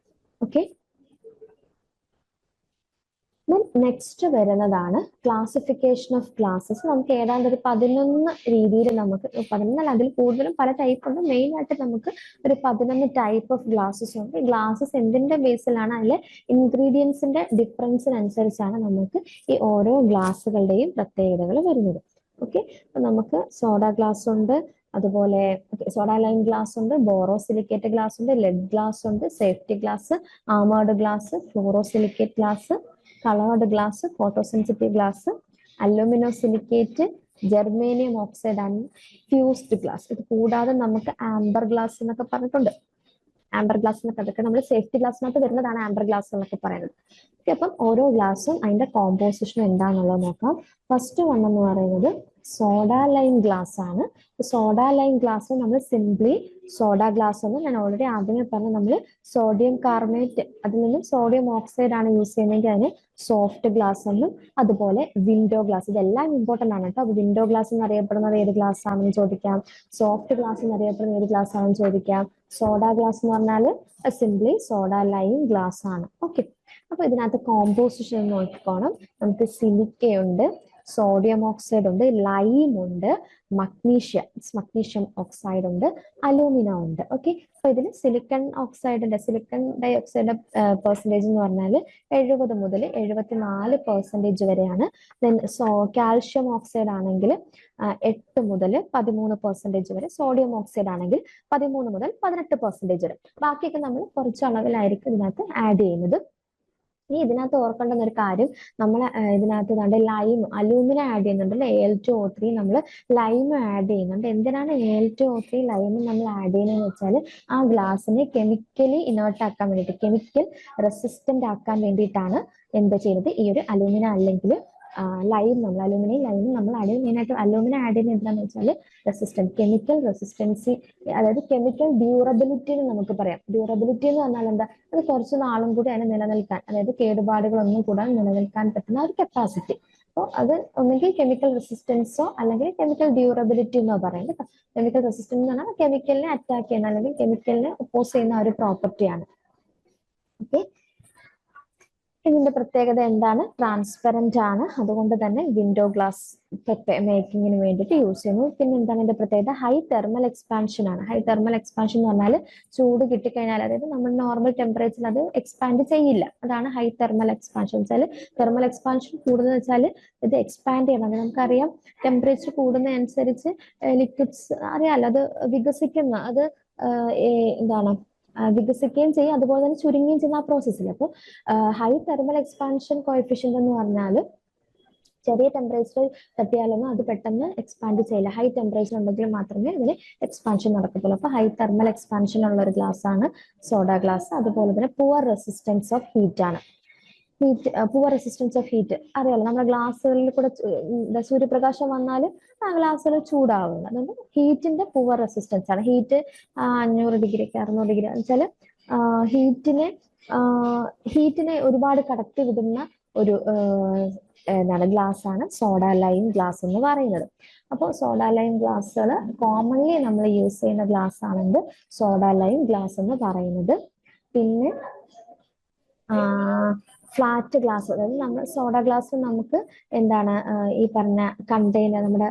ഓക്കെ, നെക്സ്റ്റ് വരുന്നതാണ് ക്ലാസിഫിക്കേഷൻ ഓഫ് ഗ്ലാസസ്. നമുക്ക് ഏതാണ്ട് ഒരു 11 രീതിയിൽ നമുക്ക് 11 അതിൽ കൂടുതലും പല ടൈപ്പ് ഉണ്ട്. മെയിൻ ആയിട്ട് നമുക്ക് ഒരു 11 ടൈപ്പ് ഓഫ് ഗ്ലാസസ് ഉണ്ട്. ഈ ഗ്ലാസസ് എന്തിന്റെ ബേസിലാണ്? അതിലെ ഇൻഗ്രീഡിയൻസിന്റെ ഡിഫറൻസിനനുസരിച്ചാണ് നമുക്ക് ഈ ഓരോ ഗ്ലാസുകളുടെയും പ്രത്യേകതകൾ വരുന്നത്. ഓക്കെ, അപ്പൊ നമുക്ക് സോഡ ഗ്ലാസ് ഉണ്ട്, അതുപോലെ സോഡ ലൈം ഗ്ലാസ് ഉണ്ട്, ബോറോസിലിക്കേറ്റ് ഗ്ലാസ് ഉണ്ട്, ലെഡ് ഗ്ലാസ് ഉണ്ട്, safety glass, armoured glass, fluorosilicate glass, coloured glass, photosensitive glass, aluminosilicate, germanium oxide and fused glass. ഇത് കൂടാതെ നമുക്ക് ആംബർ ഗ്ലാസ് എന്നൊക്കെ പറഞ്ഞിട്ടുണ്ട്. ആംബർ ഗ്ലാസ് എന്നൊക്കെ അതൊക്കെ നമ്മൾ സേഫ്റ്റി ഗ്ലാസിനകത്ത് വരുന്നതാണ് ആംബർ ഗ്ലാസ് എന്നൊക്കെ പറയുന്നത്. ഓക്കെ, അപ്പം ഓരോ ഗ്ലാസും അതിന്റെ കോമ്പോസിഷൻ എന്താണെന്നുള്ളത് നോക്കാം. ഫസ്റ്റ് വൺ എന്ന് പറയുന്നത് സോഡ ലൈം ഗ്ലാസ് ആണ്. സോഡ ലൈം ഗ്ലാസ് നമ്മൾ സിംപ്ലി സോഡ ഗ്ലാസ് എന്ന് ഞാൻ ഓൾറെഡി ആദ്യമേ പറഞ്ഞു. നമ്മൾ സോഡിയം കാർബണേറ്റ് അതിൽ നിന്നും സോഡിയം ഓക്സൈഡ് ആണ് യൂസ് ചെയ്യുന്നതെങ്കിൽ അതിന് സോഫ്റ്റ് ഗ്ലാസ് എന്നും, അതുപോലെ വിൻഡോ ഗ്ലാസ്, ഇതെല്ലാം ഇമ്പോർട്ടന്റ് ആണ് കേട്ടോ. വിൻഡോ ഗ്ലാസ് എന്ന് അറിയപ്പെടുന്നത് ഏത് ഗ്ലാസ് ആണെന്ന് ചോദിക്കാം, സോഫ്റ്റ് ഗ്ലാസ് എന്ന് അറിയപ്പെടുന്ന ഏത് ഗ്ലാസ് ആണെന്ന് ചോദിക്കാം. സോഡ ഗ്ലാസ് എന്ന് പറഞ്ഞാൽ സിംപ്ലി സോഡ ലൈം ഗ്ലാസ് ആണ്. ഓക്കെ, അപ്പൊ ഇതിനകത്ത് കോമ്പോസിഷൻ നോക്കിക്കോണം. നമുക്ക് സിലിക്കയുണ്ട്, സോഡിയം ഓക്സൈഡ് ഉണ്ട്, ലൈം ഉണ്ട്, മഗ്നീഷ്യം ഓക്സൈഡ് ഉണ്ട്, അലൂമിന ഉണ്ട്. ഓക്കെ, അപ്പൊ ഇതിൽ സിലിക്കൺ ഡൈ ഓക്സൈഡിന്റെ പെർസെൻറ്റേജ് എന്ന് പറഞ്ഞാൽ 70 മുതൽ 74% വരെയാണ്. ദെൻ കാൽഷ്യം ഓക്സൈഡ് ആണെങ്കിൽ 8 മുതൽ 13% വരെ, സോഡിയം ഓക്സൈഡ് ആണെങ്കിൽ 13 മുതൽ 18% വരെ. ബാക്കിയൊക്കെ നമ്മൾ കുറച്ച് അളവിലായിരിക്കും ഇതിനകത്ത് ആഡ് ചെയ്യുന്നത്. ഇനി ഇതിനകത്ത് ഓർക്കേണ്ടുന്ന ഒരു കാര്യം, നമ്മൾ ഇതിനകത്ത് കണ്ട് ലൈം, അലൂമിന ആഡ് ചെയ്യുന്നുണ്ട്, Al2O3 നമ്മൾ ലൈം ആഡ് ചെയ്യുന്നുണ്ട്. എന്തിനാണ് Al2O3 ലൈം നമ്മൾ ആഡ് ചെയ്യുന്നതെന്ന് വെച്ചാൽ ആ ഗ്ലാസ്സിനെ കെമിക്കലി ഇനേർട്ട് ആക്കാൻ വേണ്ടിയിട്ട്, കെമിക്കൽ റെസിസ്റ്റന്റ് ആക്കാൻ വേണ്ടിയിട്ടാണ് എന്ത് ചെയ്യുന്നത്, ഈ ഒരു അലൂമിന അല്ലെങ്കിൽ അലൂമിനയും ലൈമും നമ്മൾ ആഡ് ചെയ്യും. മെയിനായിട്ട് അലൂമിന ആഡ് ചെയ്യുന്നത് എന്താണെന്ന് വെച്ചാൽ കെമിക്കൽ റെസിസ്റ്റൻസി, അതായത് കെമിക്കൽ ഡ്യൂറബിലിറ്റി എന്ന് നമുക്ക് പറയാം. ഡ്യൂറബിലിറ്റി എന്ന് പറഞ്ഞാൽ എന്താ, അത് കുറച്ച് നാളും കൂടി അതിനെ നിലനിൽക്കാൻ, അതായത് കേടുപാടുകളൊന്നും കൂടാതെ നിലനിൽക്കാൻ പറ്റുന്ന ഒരു കപ്പാസിറ്റി. അപ്പോൾ അത് ഒന്നുകിൽ കെമിക്കൽ റെസിസ്റ്റൻസോ അല്ലെങ്കിൽ കെമിക്കൽ ഡ്യൂറബിലിറ്റി എന്നോ പറയും കേട്ടോ. കെമിക്കൽ റെസിസ്റ്റൻസ് എന്ന് പറഞ്ഞാൽ കെമിക്കലിനെ അറ്റാക്ക് ചെയ്യുന്ന അല്ലെങ്കിൽ കെമിക്കലിനെ ഒപ്പോസ് ചെയ്യുന്ന ഒരു പ്രോപ്പർട്ടിയാണ്. ഓക്കെ, ഇതിന്റെ പ്രത്യേകത എന്താണ്, ട്രാൻസ്പെറന്റ് ആണ്, അതുകൊണ്ട് തന്നെ വിൻഡോ ഗ്ലാസ് മേക്കിങ്ങിന് വേണ്ടിയിട്ട് യൂസ് ചെയ്യുന്നു. പിന്നെ എന്താണ് ഇതിന്റെ പ്രത്യേകത, ഹൈ തെർമൽ എക്സ്പാൻഷൻ ആണ്. ഹൈ തെർമൽ എക്സ്പാൻഷൻ എന്ന് പറഞ്ഞാൽ ചൂട് കിട്ടിക്കഴിഞ്ഞാൽ, അതായത് നമ്മൾ നോർമൽ ടെമ്പറേച്ചറിൽ അത് എക്സ്പാൻഡ് ചെയ്യില്ല. അതാണ് ഹൈ തെർമൽ എക്സ്പാൻഷൻ. വെച്ചാൽ തെർമൽ എക്സ്പാൻഷൻ കൂടുതൽ വെച്ചാൽ ഇത് എക്സ്പാൻഡ് ചെയ്യണം. അത് നമുക്കറിയാം, ടെമ്പറേച്ചർ കൂടുന്നതനുസരിച്ച് ലിക്വിഡ്സ് അറിയാലോ, അത് അത് എന്താണ് വികസിക്കുകയും ചെയ്യും, അതുപോലെ തന്നെ ചുരുങ്ങുകയും ചെയ്യുന്ന ആ പ്രോസസ്സിൽ. അപ്പോൾ ഹൈ തെർമൽ എക്സ്പാൻഷൻ കോഎഫിഷ്യന്റ് എന്ന് പറഞ്ഞാൽ ചെറിയ ടെമ്പറേച്ചർ തട്ടിയാലൊന്നും അത് പെട്ടെന്ന് എക്സ്പാൻഡ് ചെയ്യില്ല. ഹൈ ടെമ്പറേച്ചർ ഉണ്ടെങ്കിൽ മാത്രമേ അതിന് എക്സ്പാൻഷൻ നടക്കത്തുള്ളൂ. അപ്പോൾ ഹൈ തെർമൽ എക്സ്പാൻഷൻ ഉള്ള ഒരു ഗ്ലാസ് ആണ് സോഡ ഗ്ലാസ്. അതുപോലെ തന്നെ പുവർ റെസിസ്റ്റൻസ് ഓഫ് ഹീറ്റ് ആണ്. പുവർ റെസിസ്റ്റൻസ് ഓഫ് ഹീറ്റ് അറിയാലോ, നമ്മുടെ ഗ്ലാസ്സുകളിൽ കൂടെ സൂര്യപ്രകാശം വന്നാൽ ആ ഗ്ലാസ്സുകൾ ചൂടാവുന്നത്. അതുകൊണ്ട് ഹീറ്റിന്റെ പുവർ റെസിസ്റ്റൻസ് ആണ്. ഹീറ്റ് 500 ഡിഗ്രിക്ക് 600 ഡിഗ്രി എന്ന് വെച്ചാൽ ഹീറ്റിനെ ഒരുപാട് കടത്തി വിടുന്ന ഒരു ഗ്ലാസ് ആണ് സോഡ ലൈം ഗ്ലാസ് എന്ന് പറയുന്നത്. അപ്പോൾ സോഡ ലൈം ഗ്ലാസ്സുകൾ കോമൺലി നമ്മൾ യൂസ് ചെയ്യുന്ന ഗ്ലാസ് ആണെങ്കിൽ സോഡ ലൈം ഗ്ലാസ് എന്ന് പറയുന്നത്. പിന്നെ ഫ്ലാറ്റ് ഗ്ലാസ്, അതായത് നമ്മൾ സോഡ ഗ്ലാസ് നമുക്ക് എന്താണ് ഈ പറഞ്ഞ കണ്ടെയ്നർ, നമ്മുടെ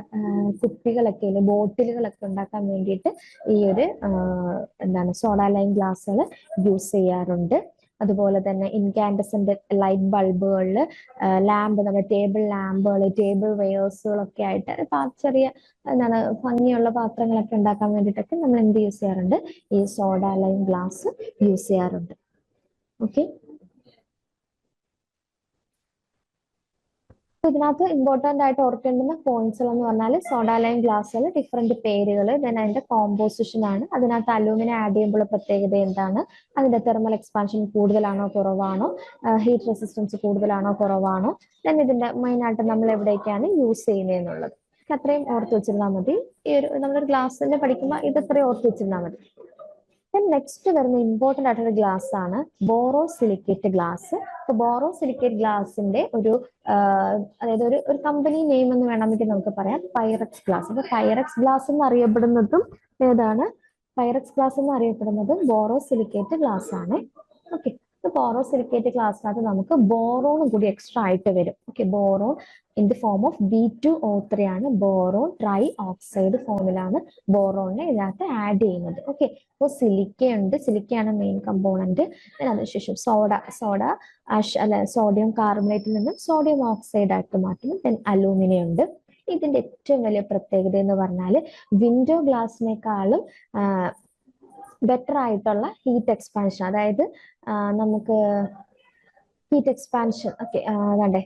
കുപ്പികളൊക്കെ ഇല്ലേ, ബോട്ടിലുകളൊക്കെ ഉണ്ടാക്കാൻ വേണ്ടിയിട്ട് ഈ ഒരു സോഡ ലൈം ഗ്ലാസ്സുകൾ യൂസ് ചെയ്യാറുണ്ട്. അതുപോലെ തന്നെ ഇൻകാൻഡസെന്റ് ലൈറ്റ് ബൾബുകളിൽ, ലാമ്പ്, നമ്മുടെ ടേബിൾ ലാമ്പുകൾ, ടേബിൾ വെയേഴ്സുകളൊക്കെ ആയിട്ട് ചെറിയ ഭംഗിയുള്ള പാത്രങ്ങളൊക്കെ ഉണ്ടാക്കാൻ വേണ്ടിയിട്ടൊക്കെ നമ്മൾ എന്ത് യൂസ് ചെയ്യാറുണ്ട്, ഈ സോഡ ലൈം ഗ്ലാസ് യൂസ് ചെയ്യാറുണ്ട്. ഓക്കെ, ഇതിനകത്ത് ഇമ്പോർട്ടന്റ് ആയിട്ട് ഓർക്കേണ്ടുന്ന പോയിന്റ്സ് എന്ന് പറഞ്ഞാൽ സോഡ ലൈം ഗ്ലാസ്സിൽ ഡിഫറെന്റ് പേരുകൾ, ദെൻ അതിന്റെ കോമ്പോസിഷൻ ആണ്. അതിനകത്ത് അലൂമിന ആഡ് ചെയ്യുമ്പോൾ പ്രത്യേകത എന്താണ്, അതിന്റെ തെർമൽ എക്സ്പാൻഷൻ കൂടുതലാണോ കുറവാണോ, ഹീറ്റ് റെസിസ്റ്റൻസ് കൂടുതലാണോ കുറവാണോ, ദെൻ ഇതിന്റെ മെയിൻ ആയിട്ട് നമ്മൾ എവിടേക്കാണ് യൂസ് ചെയ്യുന്നത് എന്നുള്ളത് അത്രയും ഓർത്ത് വെച്ചിരുന്നാൽ മതി. ഈ ഒരു നമ്മളൊരു ഗ്ലാസ്സിന്റെ പഠിക്കുമ്പോൾ ഇതത്രയും ഓർത്ത് വെച്ചിരുന്നാൽ മതി. നെക്സ്റ്റ് വരുന്ന ഇമ്പോർട്ടന്റ് ആയിട്ടൊരു ഗ്ലാസ് ആണ് ബോറോസിലിക്കേറ്റ് ഗ്ലാസ്. അപ്പൊ ബോറോസിലിക്കേറ്റ് ഗ്ലാസിന്റെ അതായത് ഒരു കമ്പനി നെയിം എന്ന് വേണമെങ്കിൽ നമുക്ക് പറയാം, പൈറക്സ് ഗ്ലാസ്. അപ്പൊ പൈറക്സ് ഗ്ലാസ് എന്ന് അറിയപ്പെടുന്നതും ബോറോസിലിക്കേറ്റ് ഗ്ലാസ് ആണ്. ഓക്കെ, ബോറോസിലിക്കേറ്റ് ഗ്ലാസ്സിനകത്ത് നമുക്ക് ബോറോണും കൂടി എക്സ്ട്രാ ആയിട്ട് വരും. Okay, boron in the form of B2O3 ആണ്. ബോറോൺ ട്രൈ ഓക്സൈഡ് ഫോമിലാണ് ബോറോണിനെ ഇതിനകത്ത് ആഡ് ചെയ്യുന്നത്. ഓക്കെ, അപ്പോൾ സിലിക്കയാണ് മെയിൻ കമ്പോണന്റ്. അതിനുശേഷം സോഡിയം കാർബണേറ്റിൽ നിന്നും സോഡിയം ഓക്സൈഡ് ആയിട്ട് മാറ്റുന്നു. ദെൻ അലൂമിനിയം ഉണ്ട്. ഇതിന്റെ ഏറ്റവും വലിയ പ്രത്യേകത എന്ന് പറഞ്ഞാൽ വിൻഡോ ഗ്ലാസിനേക്കാളും ബെറ്റർ ആയിട്ടുള്ള ഹീറ്റ് എക്സ്പാൻഷൻ, അതായത് നമുക്ക് ഹീറ്റ് എക്സ്പാൻഷൻ അതാണ്ടേ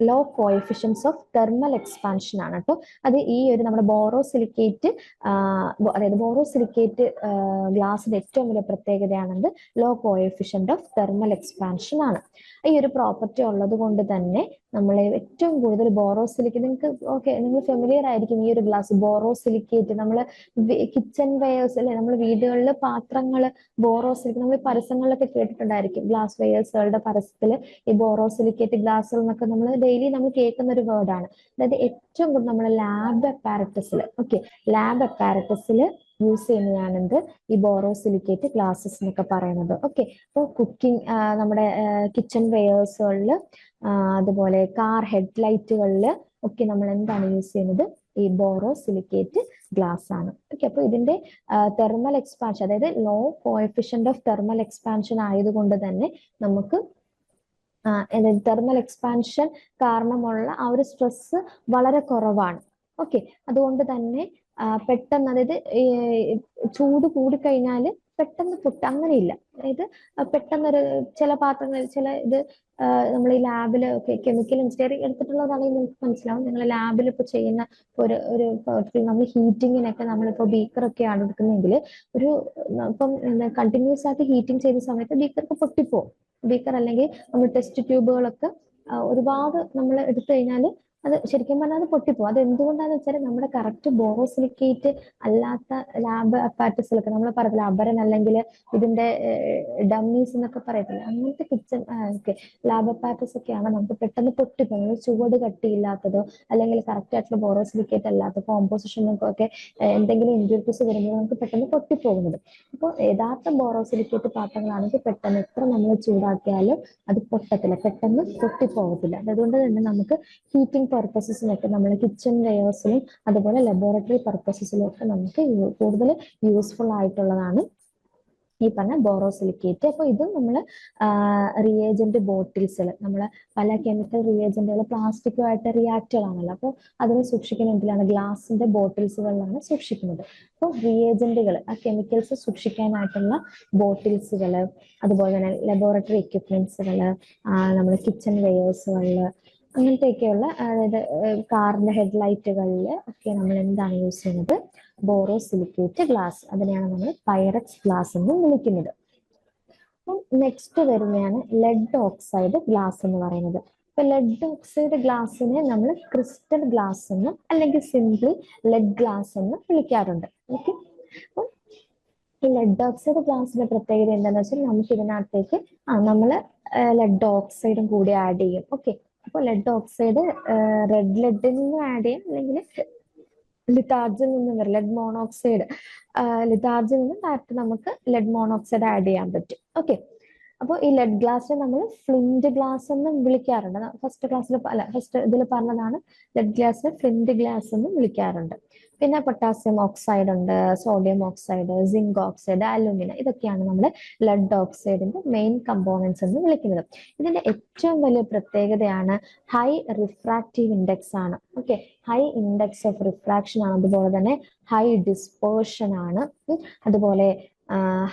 low coefficients of thermal expansion ആണ് കേട്ടോ. അത് ഈ ഒരു നമ്മുടെ ബോറോസിലിക്കേറ്റ് ഗ്ലാസിന്റെ ഏറ്റവും വലിയ പ്രത്യേകതയാണെന്ന് low coefficient of thermal expansion ആണ്. ഈ ഒരു പ്രോപ്പർട്ടി ഉള്ളത് കൊണ്ട് തന്നെ നമ്മളെ ഏറ്റവും കൂടുതൽ ബോറോസിലിക്കേറ്റ്, നിങ്ങൾ ഫെമിലിയർ ആയിരിക്കും ഈ ഒരു ഗ്ലാസ് ബോറോസിലിക്കേറ്റ്. നമ്മൾ കിച്ചൺ വെയേഴ്സ് അല്ലെ, നമ്മൾ വീടുകളിൽ പാത്രങ്ങൾ ബോറോസിലിക്കേറ്റ്, നമ്മൾ പരസ്യങ്ങളിലൊക്കെ കേട്ടിട്ടുണ്ടായിരിക്കും, ഗ്ലാസ് വെയേഴ്സുകളുടെ പരസ്യത്തിൽ ഈ ബോറോസിലിക്കേറ്റ് ഗ്ലാസ്സുകൾ എന്നൊക്കെ നമ്മൾ ഡെയിലി നമ്മൾ കേൾക്കുന്ന ഒരു വേർഡാണ്. അതായത് ഏറ്റവും കൂടുതൽ നമ്മുടെ ലാബ് അപ്പാരറ്റസിൽ യൂസ് ചെയ്യുന്നതാണെന്ത് ഈ ബോറോസിലിക്കേറ്റ് ഗ്ലാസസ് എന്നൊക്കെ പറയുന്നത്. ഓക്കെ, അപ്പോൾ കുക്കിംഗ്, നമ്മുടെ കിച്ചൺ വെയേഴ്സുകളിൽ, അതുപോലെ കാർ ഹെഡ്ലൈറ്റുകളിൽ, ഒക്കെ നമ്മൾ എന്താണ് യൂസ് ചെയ്യുന്നത്? ഈ ബോറോസിലിക്കേറ്റ് ഗ്ലാസ് ആണ്. ഓക്കെ, അപ്പൊ ഇതിന്റെ തെർമൽ എക്സ്പാൻഷൻ, അതായത് low coefficient of thermal expansion ആയതുകൊണ്ട് തന്നെ നമുക്ക് തെർമൽ എക്സ്പാൻഷൻ കാരണമുള്ള ആ ഒരു സ്ട്രെസ് വളരെ കുറവാണ്. ഓക്കെ, അതുകൊണ്ട് തന്നെ പെട്ടെന്ന്, അതായത് ചൂട് കൂടിക്കഴിഞ്ഞാൽ പെട്ടെന്ന് അങ്ങനെയില്ല. അതായത് പെട്ടെന്നൊരു ചില പാത്രങ്ങൾ, ചില ഇത് നമ്മൾ ഈ ലാബിൽ കെമിക്കൽ എഞ്ചിനീയറിംഗ് എടുത്തിട്ടുള്ളതാണെങ്കിൽ നിങ്ങൾക്ക് മനസ്സിലാവും. നിങ്ങൾ ലാബിൽ ഇപ്പോൾ ചെയ്യുന്ന ഒരു നമ്മൾ ഹീറ്റിങ്ങിനൊക്കെ നമ്മളിപ്പോൾ ബീക്കറൊക്കെയാണ് എടുക്കുന്നതെങ്കിൽ ഒരു ഇപ്പം കണ്ടിന്യൂസ് ആയിട്ട് ഹീറ്റിംഗ് ചെയ്യുന്ന സമയത്ത് ബീക്കർക്ക് പൊട്ടിപ്പോവും. ബീക്കർ അല്ലെങ്കിൽ നമ്മൾ ടെസ്റ്റ് ട്യൂബുകളൊക്കെ ഒരുപാട് നമ്മൾ എടുത്തു കഴിഞ്ഞാൽ അത് ശരിക്കും പറഞ്ഞാൽ അത് പൊട്ടിപ്പോകും. അത് എന്തുകൊണ്ടാന്ന് വെച്ചാൽ നമ്മുടെ കറക്റ്റ് ബോറോസിലിക്കേറ്റ് അല്ലാത്ത ലാബ് അപ്പാരറ്റസിലൊക്കെ നമ്മൾ പറയത്തില്ല, അപരൻ അല്ലെങ്കിൽ ഇതിന്റെ ഡമ്മീസ് എന്നൊക്കെ പറയത്തില്ല, അങ്ങനത്തെ കിച്ചൺ ലാബ് അപ്പാരറ്റസ് ഒക്കെയാണ് നമുക്ക് പെട്ടെന്ന് പൊട്ടിപ്പോകുന്നത്. ചുവട് കട്ടിയില്ലാത്തതോ അല്ലെങ്കിൽ കറക്റ്റ് ആയിട്ടുള്ള ബോറോസിലിക്കേറ്റ് അല്ലാത്ത കോമ്പോസിഷനൊക്കെ ഒക്കെ എന്തെങ്കിലും ഇമ്പ്യൂരിറ്റീസ് വരുമ്പോൾ നമുക്ക് പെട്ടെന്ന് പൊട്ടിപ്പോകുന്നത്. അപ്പോൾ യഥാർത്ഥ ബോറോസിലിക്കേറ്റ് പാത്രങ്ങളാണെങ്കിൽ പെട്ടെന്ന് എത്ര നമ്മൾ ചൂടാക്കിയാലും അത് പൊട്ടത്തില്ല, പെട്ടെന്ന് പൊട്ടിപ്പോകത്തില്ല. അതുകൊണ്ട് തന്നെ നമുക്ക് ഹീറ്റിംഗ് പർപ്പസസിനൊക്കെ നമ്മൾ കിച്ചൺ വെയേഴ്സിലും അതുപോലെ ലബോറട്ടറി പർപ്പസസിലും ഒക്കെ നമുക്ക് കൂടുതൽ യൂസ്ഫുൾ ആയിട്ടുള്ളതാണ് ഈ പറഞ്ഞ ബോറോസിലിക്കേറ്റ്. അപ്പൊ ഇത് നമ്മൾ റിയേജന്റ് ബോട്ടിൽസിൽ നമ്മൾ പല കെമിക്കൽ റിയേജന്റുകൾ പ്ലാസ്റ്റിക്കുമായിട്ട് റിയാക്റ്റുകളാണല്ലോ, അപ്പോൾ അതിനെ സൂക്ഷിക്കുന്ന എന്തിലാണ്? ഗ്ലാസിന്റെ ബോട്ടിൽസുകളിലാണ് സൂക്ഷിക്കുന്നത്. അപ്പോൾ റിയേജന്റുകൾ, ആ കെമിക്കൽസ് സൂക്ഷിക്കാനായിട്ടുള്ള ബോട്ടിൽസുകൾ, അതുപോലെ തന്നെ ലബോറട്ടറി എക്യുപ്മെന്റ്സുകൾ, നമ്മൾ കിച്ചൺ വെയേഴ്സുകളിൽ, അങ്ങനത്തെയൊക്കെയുള്ള, അതായത് കാറിന്റെ ഹെഡ്ലൈറ്റുകളിൽ ഒക്കെ നമ്മൾ എന്താണ് യൂസ് ചെയ്യുന്നത്? Borosilicate glass. അതിനെയാണ് നമ്മൾ പൈറക്സ് ഗ്ലാസ് എന്ന് വിളിക്കുന്നത്. അപ്പം നെക്സ്റ്റ് വരുന്നതാണ് ലെഡ് ഓക്സൈഡ് ഗ്ലാസ് എന്ന് പറയുന്നത്. ഇപ്പൊ ലെഡ് ഓക്സൈഡ് ഗ്ലാസ്സിനെ നമ്മൾ ക്രിസ്റ്റൽ ഗ്ലാസ് എന്നും അല്ലെങ്കിൽ സിംപിൾ ലെഡ് ഗ്ലാസ് എന്നും വിളിക്കാറുണ്ട്. ഓക്കെ, അപ്പം ഈ ലെഡ് ഓക്സൈഡ് ഗ്ലാസിന്റെ പ്രത്യേകത എന്താണെന്ന് വെച്ചാൽ നമുക്ക് ഇതിനകത്തേക്ക് നമ്മൾ ലെഡ് ഓക്സൈഡും കൂടി ആഡ് ചെയ്യും. ഓക്കെ, അപ്പോൾ ലെഡ് ഓക്സൈഡ് റെഡ് ലെഡിൽ നിന്നും ആഡ് ചെയ്യാം, അല്ലെങ്കിൽ ലിതാർജിൽ നിന്നും വരും ലെഡ് മോണോക്സൈഡ്. ലിതാർജിൽ നിന്ന് ഡയറക്റ്റ് നമുക്ക് ലെഡ് മോണോക്സൈഡ് ആഡ് ചെയ്യാൻ പറ്റും. ഓക്കെ, അപ്പോൾ ഈ ലെഡ് ഗ്ലാസ്സിനെ നമ്മൾ ഫ്ലിന്റ് ഗ്ലാസ് എന്നും വിളിക്കാറുണ്ട്. ഫസ്റ്റ് ക്ലാസ്സിൽ അല്ല, ഫസ്റ്റ് ഇതിൽ പറഞ്ഞതാണ് ലെഡ് ഗ്ലാസ്സിനെ ഫ്ലിന്റ് ഗ്ലാസ് എന്നും വിളിക്കാറുണ്ട്. പിന്നെ പൊട്ടാസ്യം ഓക്സൈഡ് ഉണ്ട്, sodium oxide, zinc oxide, alumina, ഇതൊക്കെയാണ് നമ്മൾ ലെഡ് ഓക്സൈഡിന്റെ മെയിൻ കമ്പോണൻസ് എന്ന് വിളിക്കുന്നത്. ഇതിന്റെ ഏറ്റവും വലിയ പ്രത്യേകതയാണ് ഹൈ റിഫ്രാക്റ്റീവ് ഇൻഡെക്സ് ആണ്. Okay, high index of refraction ആണ്, അതുപോലെ തന്നെ ഹൈ ഡിസ്പേർഷൻ ആണ്, അതുപോലെ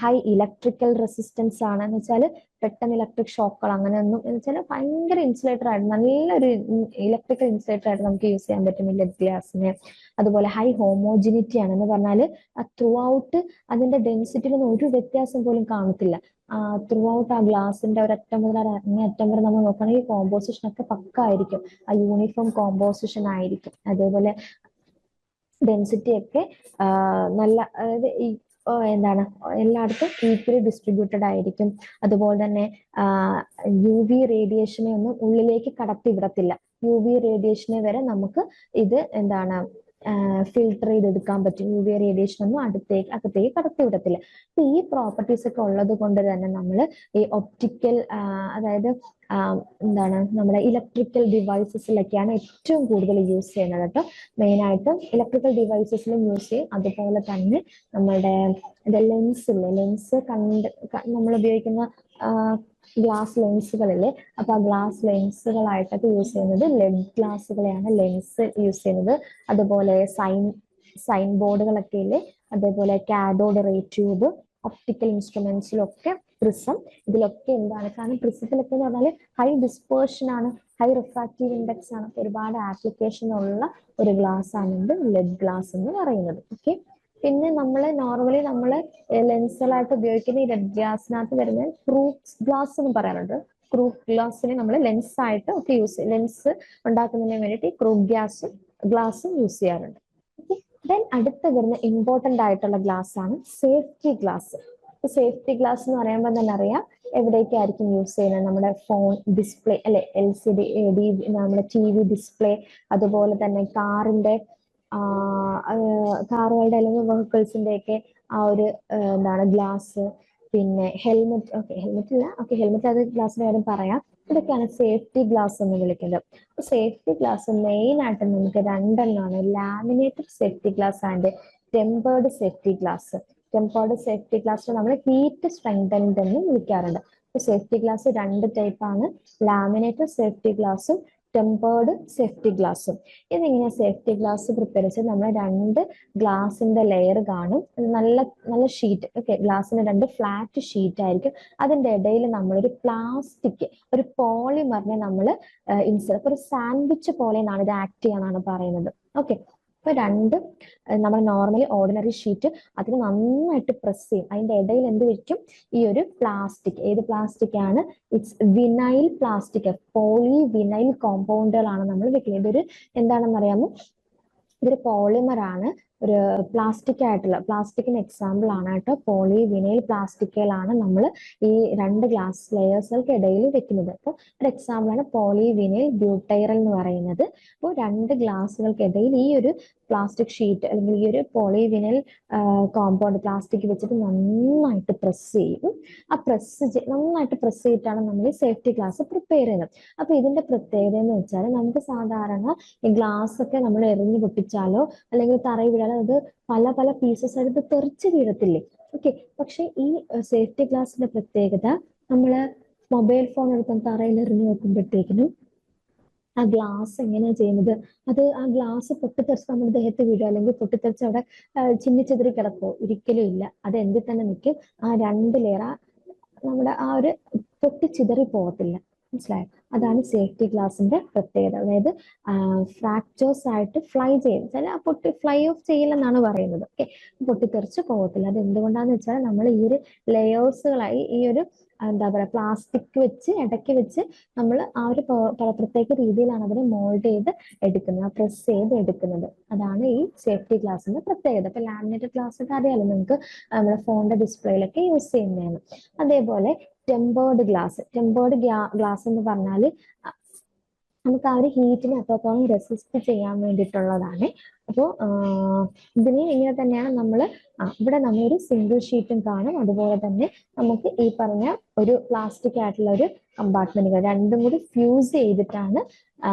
ഹൈ ഇലക്ട്രിക്കൽ റെസിസ്റ്റൻസ് ആണ്. എന്ന് വെച്ചാൽ പെട്ടെന്ന് ഇലക്ട്രിക് ഷോക്കുകൾ അങ്ങനെയൊന്നും, എന്ന് വെച്ചാൽ ഭയങ്കര ഇൻസുലേറ്റർ ആയിട്ട്, നല്ലൊരു ഇലക്ട്രിക്കൽ ഇൻസുലേറ്റർ ആയിട്ട് നമുക്ക് യൂസ് ചെയ്യാൻ പറ്റും ഈ ലെഡ് ഗ്ലാസിനെ. അതുപോലെ ഹൈ ഹോമോജിനിറ്റി ആണ്, എന്ന് പറഞ്ഞാൽ ത്രൂ ഔട്ട് അതിന്റെ ഡെൻസിറ്റിയിലൊന്നും ഒരു വ്യത്യാസം പോലും കാണത്തില്ല. ത്രൂ ഔട്ട് ആ ഗ്ലാസിന്റെ ഒരറ്റം മുതൽ അങ്ങേ അറ്റം വരെ നമ്മൾ നോക്കുകയാണെങ്കിൽ കോമ്പോസിഷൻ ഒക്കെ പക്ക ആയിരിക്കും, ആ യൂണിഫോം കോമ്പോസിഷൻ ആയിരിക്കും. അതേപോലെ ഡെൻസിറ്റി ഒക്കെ നല്ല, അതായത് ഈ എന്താണ് എല്ലായിടത്തും ഈക്വലി ഡിസ്ട്രിബ്യൂട്ടഡ് ആയിരിക്കും. അതുപോലെ തന്നെ യു വി റേഡിയേഷനെ ഒന്നും ഉള്ളിലേക്ക് കടത്തി വിടത്തില്ല. യു വി റേഡിയേഷനെ വരെ നമുക്ക് ഇത് എന്താണ് ഫിൽട്ടർ ചെയ്തെടുക്കാൻ പറ്റും. യു വി റേഡിയേഷൻ ഒന്നും അകത്തേക്ക് കടത്തി വിടത്തില്ല. അപ്പൊ ഈ പ്രോപ്പർട്ടീസ് ഒക്കെ ഉള്ളത് കൊണ്ട് തന്നെ നമ്മൾ ഈ ഒപ്റ്റിക്കൽ, അതായത് എന്താണ് നമ്മുടെ ഇലക്ട്രിക്കൽ ഡിവൈസസിലൊക്കെയാണ് ഏറ്റവും കൂടുതൽ യൂസ് ചെയ്യുന്നത് കേട്ടോ. മെയിനായിട്ടും ഇലക്ട്രിക്കൽ ഡിവൈസസിലും യൂസ് ചെയ്യും. അതുപോലെ തന്നെ നമ്മുടെ ലെൻസില്ലേ, ലെൻസ് നമ്മൾ ഉപയോഗിക്കുന്ന ഗ്ലാസ് ലെൻസുകളില്ലേ, അപ്പൊ ആ ഗ്ലാസ് ലെൻസുകളായിട്ടൊക്കെ യൂസ് ചെയ്യുന്നത് ലെഡ് ഗ്ലാസുകളെയാണ് ലെൻസ് യൂസ് ചെയ്യുന്നത്. അതുപോലെ സൈൻ ബോർഡുകളൊക്കെ ഇല്ലേ, അതേപോലെ കാഥോഡ് റേ ട്യൂബ്, ഒപ്റ്റിക്കൽ ഇൻസ്ട്രുമെന്റ്സിലൊക്കെ പ്രിസം, ഇതിലൊക്കെ എന്താണ്, കാരണം പ്രിസത്തിലൊക്കെ എന്ന് പറഞ്ഞാൽ ഹൈ ഡിസ്പേർഷൻ ആണ്, ഹൈ റിഫ്രാക്റ്റീവ് ഇൻഡെക്സ് ആണ്, ഒരുപാട് ആപ്ലിക്കേഷൻ ഉള്ള ഒരു ഗ്ലാസ് ആണ് ലെഡ് ഗ്ലാസ് എന്ന് പറയുന്നത്. ഓക്കെ, പിന്നെ നോർമലി നമ്മൾ ലെൻസുകളായിട്ട് ഉപയോഗിക്കുന്ന ഈ ലെഡ് ഗ്ലാസിനകത്ത് വരുന്ന ക്രൂക്സ് ഗ്ലാസ് എന്ന് പറയാറുണ്ട്. ക്രൂക്ക് ഗ്ലാസ്സിനെ നമ്മൾ ലെൻസ് ആയിട്ട് ഒക്കെ ലെൻസ് ഉണ്ടാക്കുന്നതിന് വേണ്ടിയിട്ട് ഈ ക്രൂക്ക് ഗ്ലാസും യൂസ് ചെയ്യാറുണ്ട്. ദെൻ അടുത്ത വരുന്ന ഇമ്പോർട്ടന്റ് ആയിട്ടുള്ള ഗ്ലാസ് ആണ് സേഫ്റ്റി ഗ്ലാസ്. സേഫ്റ്റി ഗ്ലാസ് എന്ന് പറയുമ്പോൾ തന്നെ അറിയാം എവിടേക്കായിരിക്കും യൂസ് ചെയ്യുന്നത്, നമ്മുടെ ഫോൺ ഡിസ്പ്ലേ അല്ലെ, LCD നമ്മുടെ TV ഡിസ്പ്ലേ, അതുപോലെ തന്നെ കാറുകളുടെ അല്ലെങ്കിൽ വെഹിക്കിൾസിന്റെ ഒക്കെ ആ ഒരു എന്താണ് ഗ്ലാസ്, പിന്നെ ഹെൽമെറ്റ്. ഹെൽമെറ്റ് അത് ഗ്ലാസിന്റെ കാര്യം പറയാം. ഇതൊക്കെയാണ് സേഫ്റ്റി ഗ്ലാസ് എന്ന് വിളിക്കുന്നത്. സേഫ്റ്റി ഗ്ലാസ് മെയിൻ ആയിട്ട് നമുക്ക് രണ്ടെണ്ണമാണ്: laminated safety glass and tempered safety glass. Tempered safety glass നമ്മൾ ഹീറ്റ് സ്ട്രെങ്തൻഡ് എന്ന് വിളിക്കാറുണ്ട്. സേഫ്റ്റി ഗ്ലാസ് രണ്ട് ടൈപ്പാണ്: ലാമിനേറ്റഡ് സേഫ്റ്റി ഗ്ലാസും ടെമ്പേർഡ് സേഫ്റ്റി ഗ്ലാസും. ഇതിങ്ങനെ സേഫ്റ്റി ഗ്ലാസ് പ്രിപ്പയർ ചെയ്ത് നമ്മൾ രണ്ട് ഗ്ലാസിന്റെ ലെയർ കാണും. നല്ല നല്ല ഷീറ്റ്, ഓക്കെ, ഗ്ലാസിന് രണ്ട് ഫ്ലാറ്റ് ഷീറ്റ് ആയിരിക്കും. അതിന്റെ ഇടയിൽ നമ്മളൊരു പ്ലാസ്റ്റിക്, ഒരു പോളിമറിനെ നമ്മൾ ഇൻസെർട്ട്, ഒരു സാൻഡ്വിച്ച് പോലെ എന്നാണ് ഇത് ആക്ട് ചെയ്യാന്നാണ് പറയുന്നത്. ഓക്കെ, അപ്പൊ രണ്ട് നമ്മൾ നോർമലി ഓർഡിനറി ഷീറ്റ് അതിന് നന്നായിട്ട് പ്രസ് ചെയ്യും. അതിന്റെ ഇടയിൽ എന്ത് വെക്കും? ഈ ഒരു പ്ലാസ്റ്റിക്. ഏത് പ്ലാസ്റ്റിക് ആണ്? It's vinyl plastic, poly vinyl കോമ്പൗണ്ടുകളാണ് നമ്മൾ വെക്കുന്നത്. ഇതൊരു എന്താണെന്ന് അറിയാമോ? ഇതൊരു പോളിമർ ആണ്, ഒരു പ്ലാസ്റ്റിക് ആയിട്ടുള്ള പ്ലാസ്റ്റിക്കിന് എക്സാമ്പിൾ ആണ് കേട്ടോ. പോളി വിനൈൽ പ്ലാസ്റ്റിക്കുകളാണ് നമ്മൾ ഈ രണ്ട് ഗ്ലാസ് ലെയേഴ്സുകൾക്ക് ഇടയിൽ വെക്കുന്നത്. അപ്പോൾ ഒരു എക്സാമ്പിൾ ആണ് പോളി വിനൈൽ ബ്യൂട്ടൈറൽ എന്ന് പറയുന്നത്. അപ്പോൾ രണ്ട് ഗ്ലാസുകൾക്കിടയിൽ ഈ ഒരു പ്ലാസ്റ്റിക് ഷീറ്റ് അല്ലെങ്കിൽ ഈ ഒരു പോളി വിനൈൽ കോമ്പൗണ്ട് പ്ലാസ്റ്റിക് വെച്ചിട്ട് നന്നായിട്ട് പ്രസ് ചെയ്യും. ആ നന്നായിട്ട് പ്രസ് ചെയ്തിട്ടാണ് നമ്മൾ ഈ സേഫ്റ്റി ഗ്ലാസ് പ്രിപ്പയർ ചെയ്യുന്നത്. അപ്പൊ ഇതിന്റെ പ്രത്യേകത എന്ന് വെച്ചാൽ, നമുക്ക് സാധാരണ ഈ ഗ്ലാസ് ഒക്കെ നമ്മൾ എറിഞ്ഞു പൊട്ടിച്ചാലോ അല്ലെങ്കിൽ തറയിൽ വീഴാലോ അത് പല പല പീസസ് ആയിട്ട് തെറിച്ച് വീഴത്തില്ലേ? ഓക്കെ, പക്ഷെ ഈ സേഫ്റ്റി ഗ്ലാസിന്റെ പ്രത്യേകത, നമ്മള് മൊബൈൽ ഫോൺ എടുത്ത് തറയിൽ എറിഞ്ഞു വെക്കുമ്പോഴത്തേക്കിനും ആ ഗ്ലാസ് എങ്ങനെയാ ചെയ്യുന്നത്? അത് ആ ഗ്ലാസ് പൊട്ടിത്തെറിച്ച് നമ്മുടെ ദേഹത്ത് വീഴുക അല്ലെങ്കിൽ പൊട്ടിത്തെറിച്ച് അവിടെ ചിന്നിച്ചെതിരി കിടക്കുമോ? ഒരിക്കലും ഇല്ല. അത് എന്തിൽ തന്നെ നിൽക്കും. ആ രണ്ട് ലെയർ നമ്മുടെ ആ ഒരു പൊട്ടിച്ചിതറി പോകത്തില്ല. മനസ്സിലായോ? അതാണ് സേഫ്റ്റി ഗ്ലാസിന്റെ പ്രത്യേകത. അതായത് ഫ്രാക്ചേഴ്സ് ആയിട്ട് ഫ്ലൈ ചെയ്യും, ചില പൊട്ടി ഫ്ലൈ ഓഫ് ചെയ്യില്ലെന്നാണ് പറയുന്നത്. ഓക്കെ, പൊട്ടിത്തെറിച്ച് പോകത്തില്ല. അത് എന്തുകൊണ്ടാന്ന് വെച്ചാൽ നമ്മൾ ഈ ഒരു ലെയേഴ്സുകളായി ഈ ഒരു എന്താ പറയുക പ്ലാസ്റ്റിക് വെച്ച് ഇടയ്ക്ക് വെച്ച് നമ്മൾ ആ ഒരു പ്രത്യേക രീതിയിലാണ് അതിനെ മോൾഡ് ചെയ്ത് എടുക്കുന്നത്, പ്രസ് ചെയ്ത് എടുക്കുന്നത്. അതാണ് ഈ സേഫ്റ്റി ഗ്ലാസിന്റെ പ്രത്യേകത. ഇപ്പൊ ലാമിനേറ്റഡ് ഗ്ലാസ് ഒക്കെ അറിയാലോ നമുക്ക്, നമ്മുടെ ഫോണിന്റെ ഡിസ്പ്ലേയിലൊക്കെ യൂസ് ചെയ്യുന്നതാണ്. അതേപോലെ ടെമ്പേർഡ് ഗ്ലാസ് എന്ന് പറഞ്ഞാൽ നമുക്ക് ആ ഒരു ഹീറ്റിനെ അത്രത്തോളം റെസിസ്റ്റ് ചെയ്യാൻ വേണ്ടിയിട്ടുള്ളതാണ്. അപ്പോൾ ഇതിനെ ഇങ്ങനെ തന്നെയാണ് നമ്മൾ ഇവിടെ നമ്മളൊരു സിംഗിൾ ഷീറ്റും കാണും. അതുപോലെ തന്നെ നമുക്ക് ഈ പറഞ്ഞ ഒരു പ്ലാസ്റ്റിക് ആയിട്ടുള്ള ഒരു കമ്പാർട്ട്മെന്റുകൾ രണ്ടും കൂടി ഫ്യൂസ് ചെയ്തിട്ടാണ്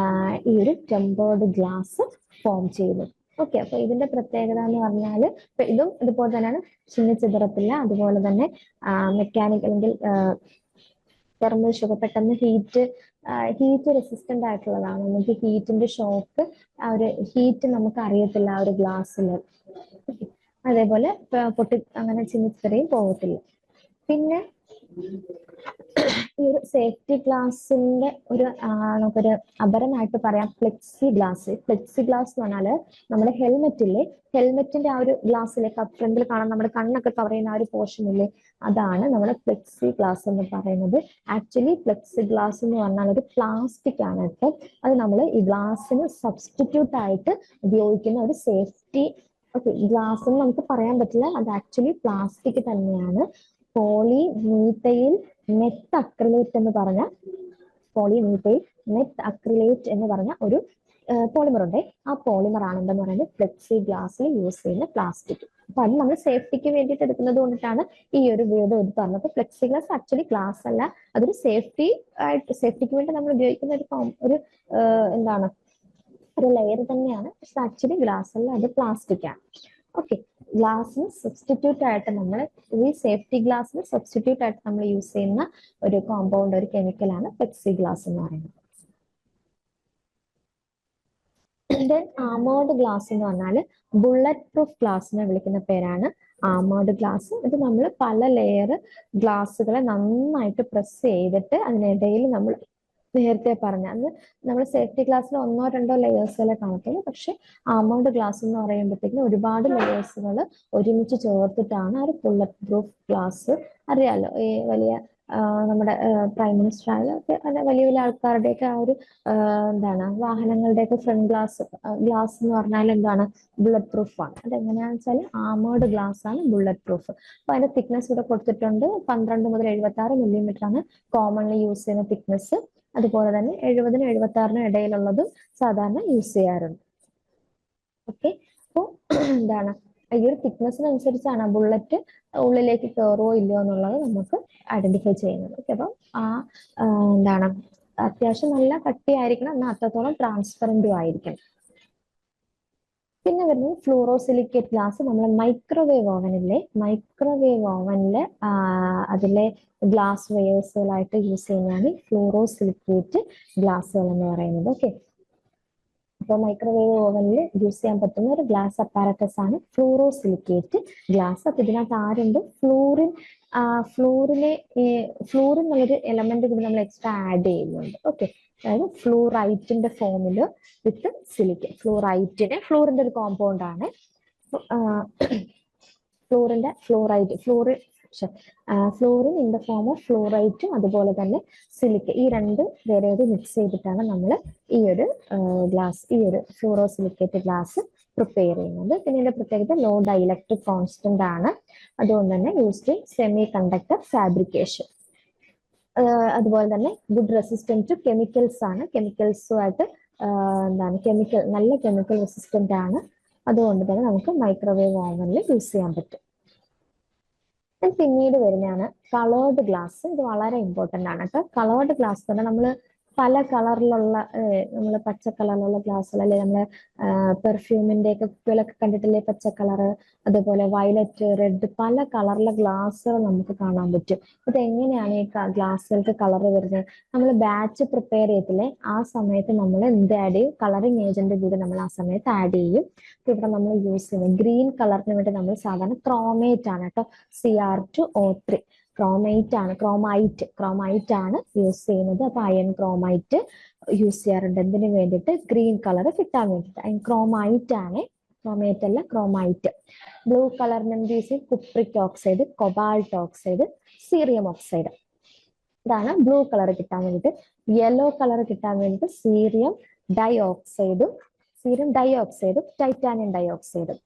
ഈ ഒരു ടെമ്പേർഡ് ഗ്ലാസ് ഫോം ചെയ്യുന്നത്. ഓക്കെ, അപ്പൊ ഇതിന്റെ പ്രത്യേകത എന്ന് പറഞ്ഞാൽ ഇതും ഇതുപോലെ തന്നെയാണ്, ചിന്നിച്ചിതറത്തില്ല. അതുപോലെ തന്നെ മെക്കാനിക് അല്ലെങ്കിൽ തെർമൽ ഷോക്ക്, പെട്ടെന്ന് ഹീറ്റ് റെസിസ്റ്റന്റ് ആയിട്ടുള്ളതാണ്. നമുക്ക് ഹീറ്റിന്റെ ഷോക്ക്, ആ ഒരു ഹീറ്റ് നമുക്ക് അറിയത്തില്ല ആ ഒരു ഗ്ലാസ്സിൽ. അതേപോലെ പൊട്ടി അങ്ങനെ ചിന്നിച്ചെറിയും പോകത്തില്ല. പിന്നെ ഈ ഒരു സേഫ്റ്റി ഗ്ലാസിന്റെ ഒരു നമുക്കൊരു അപരമായിട്ട് പറയാം ഫ്ലെക്സി ഗ്ലാസ്. ഫ്ലെക്സി ഗ്ലാസ് എന്ന് പറഞ്ഞാല് നമ്മുടെ ഹെൽമെറ്റിന്റെ ആ ഒരു ഗ്ലാസ്സിലെ ഫ്രണ്ടിൽ കാണാൻ നമ്മുടെ കണ്ണൊക്കെ കവർ ചെയ്യുന്ന ആ ഒരു പോർഷൻ ഇല്ലേ, അതാണ് നമ്മുടെ ഫ്ലെക്സി ഗ്ലാസ് എന്ന് പറയുന്നത്. ആക്ച്വലി ഫ്ലെക്സി ഗ്ലാസ് എന്ന് പറഞ്ഞാൽ ഒരു പ്ലാസ്റ്റിക് ആണ് കേട്ടോ. അത് നമ്മൾ ഈ ഗ്ലാസ്സിന് സബ്സ്റ്റിറ്റ്യൂട്ട് ആയിട്ട് ഉപയോഗിക്കുന്ന ഒരു സേഫ്റ്റി ഗ്ലാസ് എന്ന് നമുക്ക് പറയാൻ പറ്റില്ല. അത് ആക്ച്വലി പ്ലാസ്റ്റിക് തന്നെയാണ്. പോളിമീഥൈൽ മെത്ത് അക്രിലേറ്റ് എന്ന് പറഞ്ഞ ഒരു പോളിമർ ഉണ്ട്. ആ പോളിമർ ആണ് എന്താന്ന് പറയുന്നത് ഫ്ലെക്സി ഗ്ലാസ്സിൽ യൂസ് ചെയ്യുന്ന പ്ലാസ്റ്റിക്. അപ്പൊ അത് നമ്മൾ സേഫ്റ്റിക്ക് വേണ്ടിയിട്ട് എടുക്കുന്നത് കൊണ്ടിട്ടാണ് ഈ ഒരു വേർഡ് പറഞ്ഞത്. ഫ്ലെക്സി ഗ്ലാസ് ആക്ച്വലി ഗ്ലാസ് അല്ല, അതൊരു സേഫ്റ്റിക്ക് വേണ്ടി നമ്മൾ ഉപയോഗിക്കുന്ന ഒരു എന്താണ് ഒരു ലെയർ തന്നെയാണ്. പക്ഷെ ആക്ച്വലി ഗ്ലാസ് അല്ല, അത് പ്ലാസ്റ്റിക് ആണ്. ഓക്കെ, ഗ്ലാസിന് സബ്സ്റ്റിറ്റ്യൂട്ട് ആയിട്ട് നമ്മൾ ഈ സേഫ്റ്റി ഗ്ലാസിന് സബ്സ്റ്റിറ്റ്യൂട്ട് ആയിട്ട് നമ്മൾ യൂസ് ചെയ്യുന്ന ഒരു കോമ്പൗണ്ട്, ഒരു കെമിക്കലാണ് ഫ്ലെക്സി ഗ്ലാസ് എന്ന് പറയുന്നത്. ദെൻ ആമേർഡ് ഗ്ലാസ് എന്ന് പറഞ്ഞാൽ ബുള്ളറ്റ് പ്രൂഫ് ഗ്ലാസിനെ വിളിക്കുന്ന പേരാണ് ആമേർഡ് ഗ്ലാസ്. ഇത് നമ്മൾ പല ലെയർ ഗ്ലാസ്സുകളെ നന്നായിട്ട് പ്രസ് ചെയ്തിട്ട് അതിനിടയിൽ നമ്മൾ നേരത്തെ പറഞ്ഞ അത് നമ്മൾ സേഫ്റ്റി ഗ്ലാസ്സിൽ ഒന്നോ രണ്ടോ ലെയേഴ്സുകളെ കാണത്തുള്ളൂ. പക്ഷെ ആമേർഡ് ഗ്ലാസ് എന്ന് പറയുമ്പോഴത്തേക്കും ഒരുപാട് ലെയേഴ്സുകൾ ഒരുമിച്ച് ചേർത്തിട്ടാണ് ആ ഒരു ബുള്ളറ്റ് പ്രൂഫ് ഗ്ലാസ്. അറിയാലോ, ഈ വലിയ നമ്മുടെ പ്രൈം മിനിസ്റ്റർ ആയാലും വലിയ വലിയ ആൾക്കാരുടെയൊക്കെ ആ ഒരു എന്താണ് വാഹനങ്ങളുടെയൊക്കെ ഫ്രണ്ട് ഗ്ലാസ് എന്ന് പറഞ്ഞാൽ എന്താണ് ബുള്ളറ്റ് പ്രൂഫ് ആണ്. അതെങ്ങനെയാണെന്ന് വെച്ചാൽ ആമേർഡ് ഗ്ലാസ് ആണ് ബുള്ളറ്റ് പ്രൂഫ്. അപ്പൊ അതിന്റെ തിക്നെസ് ഇവിടെ കൊടുത്തിട്ടുണ്ട്. 12 മുതൽ 76 മില്ലിമീറ്റർ ആണ് കോമൺലി യൂസ് ചെയ്യുന്ന തിക്നെസ്. അതുപോലെ തന്നെ 70-നും 76-നും ഇടയിലുള്ളതും സാധാരണ യൂസ് ചെയ്യാറുണ്ട്. ഓക്കെ, അപ്പോൾ എന്താണ് ഈ ഒരു തിക്നെസ്സിനനുസരിച്ചാണ് ബുള്ളറ്റ് ഉള്ളിലേക്ക് കയറുമോ ഇല്ലയോ എന്നുള്ളത് നമുക്ക് ഐഡന്റിഫൈ ചെയ്യുന്നത്. ഓക്കെ, അപ്പം എന്താണ് അത്യാവശ്യം നല്ല കട്ടിയായിരിക്കണം, എന്നാൽ അത്രത്തോളം ട്രാൻസ്പെറന്റും ആയിരിക്കണം. പിന്നെ വരുന്നത് ഫ്ലൂറോസിലിക്കേറ്റ് ഗ്ലാസ്. നമ്മൾ മൈക്രോവേവ് ഓവനിലെ അതിലെ ഗ്ലാസ് വെയേഴ്സുകളായിട്ട് യൂസ് ചെയ്യുന്നതാണ് ഫ്ലൂറോസിലിക്കേറ്റ് ഗ്ലാസ്സുകൾ എന്ന് പറയുന്നത്. ഓക്കെ, അപ്പോൾ മൈക്രോവേവ് ഓവനിൽ യൂസ് ചെയ്യാൻ പറ്റുന്ന ഒരു ഗ്ലാസ് അപ്പാരറ്റസ് ആണ് ഫ്ലൂറോസിലിക്കേറ്റ് ഗ്ലാസ്. അപ്പൊ ഇതിനകത്ത് ആരുണ്ട്? ഫ്ലൂറിനെ ഫ്ലൂറിൻ എന്നുള്ളൊരു എലമെന്റ് കൂടി നമ്മൾ എക്സ്ട്രാ ആഡ് ചെയ്യുന്നുണ്ട്. ഓക്കെ, അതായത് ഫ്ലൂറൈറ്റിന്റെ ഫോമില് വിത്ത് സിലിക്കൺ. ഫ്ലൂറിന്റെ ഒരു കോമ്പൗണ്ട് ആണ്. Fluorine in the form of ഫ്ലൂറൈറ്റും അതുപോലെ തന്നെ സിലിക്ക, ഈ രണ്ട് വേറെ മിക്സ് ചെയ്തിട്ടാണ് നമ്മൾ ഈ ഒരു ഫ്ലൂറോസിലിക്കേറ്റ് ഗ്ലാസ് പ്രിപ്പയർ ചെയ്യുന്നത്. പിന്നെ ഇതിന്റെ പ്രത്യേകത ലോ ഡൈഇലക്ട്രിക് കോൺസ്റ്റന്റ് ആണ്. അതുകൊണ്ട് തന്നെ used in semi conductor fabrication. അതുപോലെ തന്നെ ഗുഡ് റെസിസ്റ്റന്റ് ടു കെമിക്കൽസ് ആണ്. കെമിക്കൽസുമായിട്ട് നല്ല കെമിക്കൽ റെസിസ്റ്റന്റ് ആണ്. അതുകൊണ്ട് തന്നെ നമുക്ക് മൈക്രോവേവ് ഓവനിൽ യൂസ് ചെയ്യാൻ പറ്റും. പിന്നീട് വരുന്നതാണ് കളേർഡ് ഗ്ലാസ്. ഇത് വളരെ ഇമ്പോർട്ടന്റ് ആണ് കേട്ടോ. കളേർഡ് ഗ്ലാസ് തന്നെ നമ്മൾ പല കളറിലുള്ള നമ്മൾ പച്ച കളറിലുള്ള ഗ്ലാസ്സുകൾ, അല്ലെ നമ്മൾ പെർഫ്യൂമിന്റെ ഒക്കെ കുപ്പികളൊക്കെ കണ്ടിട്ടില്ലേ, പച്ച കളറ്, അതുപോലെ വയലറ്റ്, റെഡ്, പല കളറിലെ ഗ്ലാസ്സുകൾ നമുക്ക് കാണാൻ പറ്റും. അത് എങ്ങനെയാണ് ഈ ഗ്ലാസ്സുകൾക്ക് കളർ വരുന്നത്? നമ്മൾ ബാച്ച് പ്രിപ്പയർ ചെയ്യത്തില്ലേ, ആ സമയത്ത് നമ്മൾ എന്ത് ആഡ് ചെയ്യും? കളറിങ് ഏജന്റ് കൂടി നമ്മൾ ആ സമയത്ത് ആഡ് ചെയ്യും. ഇവിടെ നമ്മൾ യൂസ് ചെയ്യുന്നത് ഗ്രീൻ കളറിന് വേണ്ടി നമ്മൾ സാധാരണ ക്രോമേറ്റ് ആണ് കേട്ടോ, Cr2O3 ക്രോമൈറ്റ് ആണ് യൂസ് ചെയ്യുന്നത്. അപ്പൊ അയൺ ക്രോമൈറ്റ് യൂസ് ചെയ്യാറുണ്ട്. എന്തിനു വേണ്ടിയിട്ട്? ഗ്രീൻ കളർ കിട്ടാൻ വേണ്ടിയിട്ട്. അയൺ ക്രോമൈറ്റ് ആണ്, ക്രോമേറ്റ് അല്ല, ക്രോമൈറ്റ്. ബ്ലൂ കളറിന് എന്ത് യൂസ് ചെയ്യും? Cupric oxide, cobalt oxide, cerium oxide. ഇതാണ് ബ്ലൂ കളർ കിട്ടാൻ വേണ്ടിയിട്ട്. യെല്ലോ കളർ കിട്ടാൻ വേണ്ടിയിട്ട് സീറിയം ഡൈഓക്സൈഡും ടൈറ്റാനിയം ഡൈഓക്സൈഡും.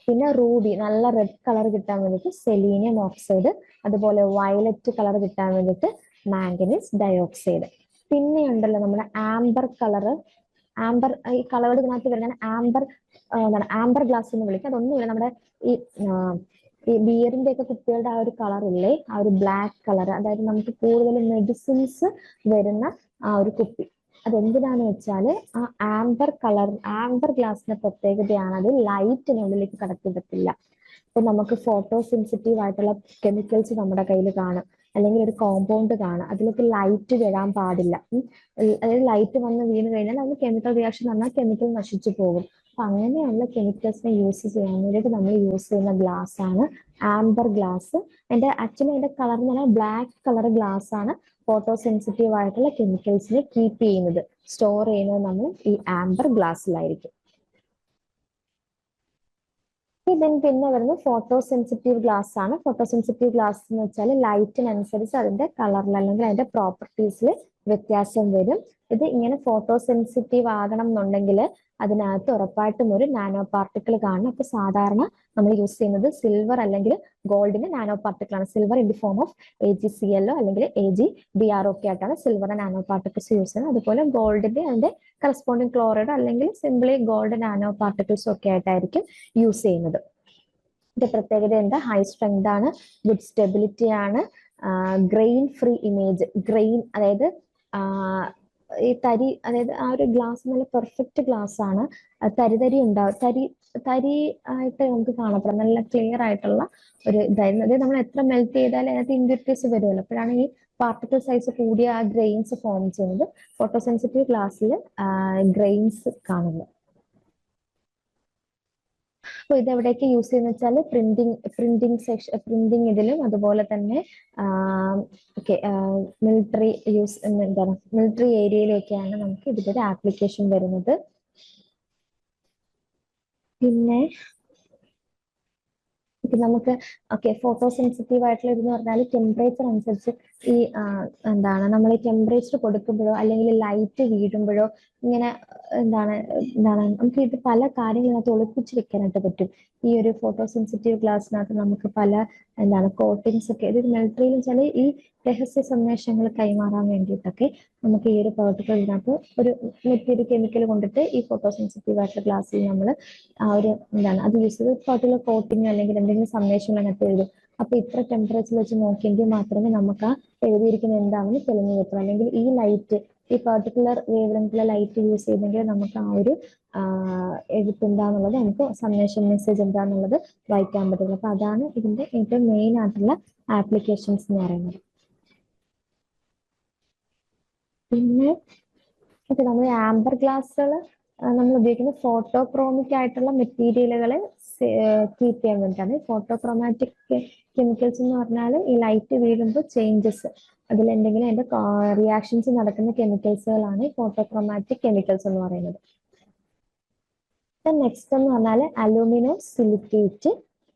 പിന്നെ റൂബി, നല്ല റെഡ് കളർ കിട്ടാൻ വേണ്ടിയിട്ട് സെലീനിയം ഓക്സൈഡ്, അതുപോലെ വയലറ്റ് കളർ കിട്ടാൻ വേണ്ടിയിട്ട് മാംഗനീസ് ഡയോക്സൈഡ്. പിന്നെ ഉണ്ടല്ലോ നമ്മുടെ ആംബർ ഈ കളേർഡ് ഇതിനകത്ത് വരുന്ന ആംബർ ഗ്ലാസ് എന്ന് വിളിക്കുക. അതൊന്നുമില്ല, നമ്മുടെ ഈ ബിയറിന്റെ ഒക്കെ കുട്ടികളുടെ ആ ഒരു കളർ ഇല്ലേ, ആ ഒരു ബ്ലാക്ക് കളർ, അതായത് നമുക്ക് കൂടുതൽ മെഡിസിൻസ് വരുന്ന ആ ഒരു കുപ്പി. അതെന്തിനാന്ന് വെച്ചാല് ആ ആംബർ ഗ്ലാസിന്റെ പ്രത്യേകതയാണ് അത് ലൈറ്റിനുള്ളിലേക്ക് കടത്തി പറ്റില്ല. ഇപ്പൊ നമുക്ക് ഫോട്ടോ സെൻസിറ്റീവ് ആയിട്ടുള്ള കെമിക്കൽസ് നമ്മുടെ കയ്യിൽ കാണും, അല്ലെങ്കിൽ ഒരു കോമ്പൗണ്ട് കാണും, അതിലേക്ക് ലൈറ്റ് വരാൻ പാടില്ല. അതായത് ലൈറ്റ് വന്ന് വീണ് കഴിഞ്ഞാൽ അത് കെമിക്കൽ റിയാക്ഷൻ വന്നാൽ കെമിക്കൽ നശിച്ചു പോകും. അപ്പൊ അങ്ങനെയുള്ള കെമിക്കൽസിനെ യൂസ് ചെയ്യാൻ വേണ്ടിയിട്ട് നമ്മൾ യൂസ് ചെയ്യുന്ന ഗ്ലാസ് ആണ് ആംബർ ഗ്ലാസ്. അതിന്റെ കളർ എന്ന് പറഞ്ഞാൽ ബ്ലാക്ക് കളർ ഗ്ലാസ് ആണ്. ഫോട്ടോ സെൻസിറ്റീവ് ആയിട്ടുള്ള കെമിക്കൽസിനെ കീപ്പ് ചെയ്യുന്നത്, സ്റ്റോർ ചെയ്യുന്നത് നമ്മൾ ഈ ആംബർ ഗ്ലാസ്സിലായിരിക്കും. പിന്നെ വരുന്നത് ഫോട്ടോ സെൻസിറ്റീവ് ഗ്ലാസ് ആണ്. ഫോട്ടോ സെൻസിറ്റീവ് ഗ്ലാസ് എന്ന് വെച്ചാൽ ലൈറ്റിനനുസരിച്ച് അതിന്റെ കളറിൽ അല്ലെങ്കിൽ അതിന്റെ പ്രോപ്പർട്ടീസിൽ വ്യത്യാസം വരും. ഇത് ഇങ്ങനെ ഫോട്ടോ സെൻസിറ്റീവ് ആകണം എന്നുണ്ടെങ്കിൽ അതിനകത്ത് ഉറപ്പായിട്ടും ഒരു നാനോ പാർട്ടിക്കിൾ കാണണം. അപ്പൊ സാധാരണ നമ്മൾ യൂസ് ചെയ്യുന്നത് സിൽവർ അല്ലെങ്കിൽ ഗോൾഡിന്റെ നാനോ പാർട്ടിക്കിൾ ആണ്. Silver in the form of AgClO അല്ലെങ്കിൽ AgBr ഒക്കെ ആയിട്ടാണ് സിൽവറിന്റെ നാനോ പാർട്ടിക്കിൾസ് യൂസ് ചെയ്യുന്നത്. അതുപോലെ ഗോൾഡിന്റെ അതിന്റെ കറസ്പോണ്ടിങ് ക്ലോറൈഡ് അല്ലെങ്കിൽ സിംപ്ലി ഗോൾഡ് നാനോ പാർട്ടിക്കിൾസ് ഒക്കെ ആയിട്ടായിരിക്കും യൂസ് ചെയ്യുന്നത്. ഇതിന്റെ പ്രത്യേകത എന്താ? ഹൈ സ്ട്രെങ്ത് ആണ്, ഗുഡ് സ്റ്റെബിലിറ്റി ആണ്, ഗ്രെയിൻ ഫ്രീ ഇമേജ്. അതായത് ഈ അതായത് ആ ഒരു ഗ്ലാസ് നല്ല പെർഫെക്റ്റ് ഗ്ലാസ് ആണ്. തരി ആയിട്ട് നമുക്ക് കാണപ്പെടാം, നല്ല ക്ലിയർ ആയിട്ടുള്ള ഒരു ഇതായിരുന്നു. അതായത് നമ്മൾ എത്ര മെൽറ്റ് ചെയ്താലും അതിനകത്ത് ഇമ്പ്യൂരിറ്റീസ് വരുമല്ലോ, അപ്പോഴാണ് ഈ പാർട്ടിക്കിൾ സൈസ് കൂടിയ ആ ഗ്രെയിൻസ് ഫോം ചെയ്യുന്നത്. ഫോട്ടോ സെൻസിറ്റീവ് ഗ്ലാസ്സിൽ ഗ്രെയിൻസ് കാണില്ല. അപ്പൊ ഇത് എവിടെയൊക്കെ യൂസ് ചെയ്യുന്ന വെച്ചാൽ പ്രിന്റിംഗ് ഇതിലും, അതുപോലെ തന്നെ മിലിറ്ററി ഏരിയയിലൊക്കെയാണ് നമുക്ക് ഇതിന്റെ ഒരു ആപ്ലിക്കേഷൻ വരുന്നത്. പിന്നെ നമുക്ക് ഫോട്ടോ സെൻസിറ്റീവ് ആയിട്ടുള്ള ഇതെന്ന് പറഞ്ഞാൽ ടെമ്പറേച്ചർ അനുസരിച്ച് ഈ നമ്മൾ ഈ ടെമ്പറേച്ചർ കൊടുക്കുമ്പോഴോ അല്ലെങ്കിൽ ലൈറ്റ് വീഴുമ്പോഴോ ഇങ്ങനെ നമുക്ക് ഇത് പല കാര്യങ്ങളിനകത്ത് ഒളിപ്പിച്ച് വെക്കാനായിട്ട് പറ്റും. ഈ ഒരു ഫോട്ടോ സെൻസിറ്റീവ് ഗ്ലാസ്സിനകത്ത് നമുക്ക് പല കോട്ടിങ്സ് ഒക്കെ, ഇത് മിലിറ്ററിയിൽ വെച്ചാൽ ഈ രഹസ്യ സന്ദേശങ്ങൾ കൈമാറാൻ വേണ്ടിയിട്ടൊക്കെ നമുക്ക് ഈ ഒരു പെർട്ടിക്കുലർ ഇതിനകത്ത് ഒരു കെമിക്കൽ കൊണ്ടിട്ട് ഈ ഫോട്ടോ സെൻസിറ്റീവ് ആയിട്ടുള്ള ഗ്ലാസ്സിൽ നമ്മൾ ആ ഒരു അത് യൂസ് ചെയ്ത് പെർട്ടിക്കുലർ കോട്ടിങ് അല്ലെങ്കിൽ എന്തെങ്കിലും സന്ദേശങ്ങൾ അതിനകത്ത് എഴുതും. അപ്പൊ ഇത്ര ടെമ്പറേച്ചർ വെച്ച് നോക്കിയെങ്കിൽ മാത്രമേ നമുക്ക് ആ എഴുതിയിരിക്കുന്ന എന്താണെന്ന് തെളിഞ്ഞു കിട്ടും. അല്ലെങ്കിൽ ഈ ലൈറ്റ് ഈ പെർട്ടിക്കുലർ വേവ് ലെങ്തിലെ ലൈറ്റ് യൂസ് ചെയ്തെങ്കിൽ നമുക്ക് ആ ഒരു എഴുത്ത് എന്താന്നുള്ളത്, നമുക്ക് സന്ദേശം മെസ്സേജ് എന്താന്നുള്ളത് വായിക്കാൻ പറ്റുള്ളൂ. അപ്പൊ അതാണ് ഇതിന്റെ ഏറ്റവും മെയിൻ ആയിട്ടുള്ള ആപ്ലിക്കേഷൻസ് എന്ന് പറയുന്നത്. പിന്നെ നമ്മൾ ആംബർ ഗ്ലാസ്സുകൾ നമ്മൾ ഉപയോഗിക്കുന്ന ഫോട്ടോക്രോമിക് ആയിട്ടുള്ള മെറ്റീരിയലുകളെ കീപ്പ് ചെയ്യാൻ വേണ്ടിയിട്ടാണ്. ഫോട്ടോക്രോമാറ്റിക് കെമിക്കൽസ് എന്ന് പറഞ്ഞാൽ ഈ ലൈറ്റ് വീഴുമ്പോൾ ചേഞ്ചസ്, അതിലെന്തെങ്കിലും അതിന്റെ റിയാക്ഷൻസ് നടക്കുന്ന കെമിക്കൽസുകളാണ് ഫോട്ടോക്രോമാറ്റിക് കെമിക്കൽസ് എന്ന് പറയുന്നത്. നെക്സ്റ്റ് എന്ന് പറഞ്ഞാൽ അലൂമിനോ സിലിക്കേറ്റ്.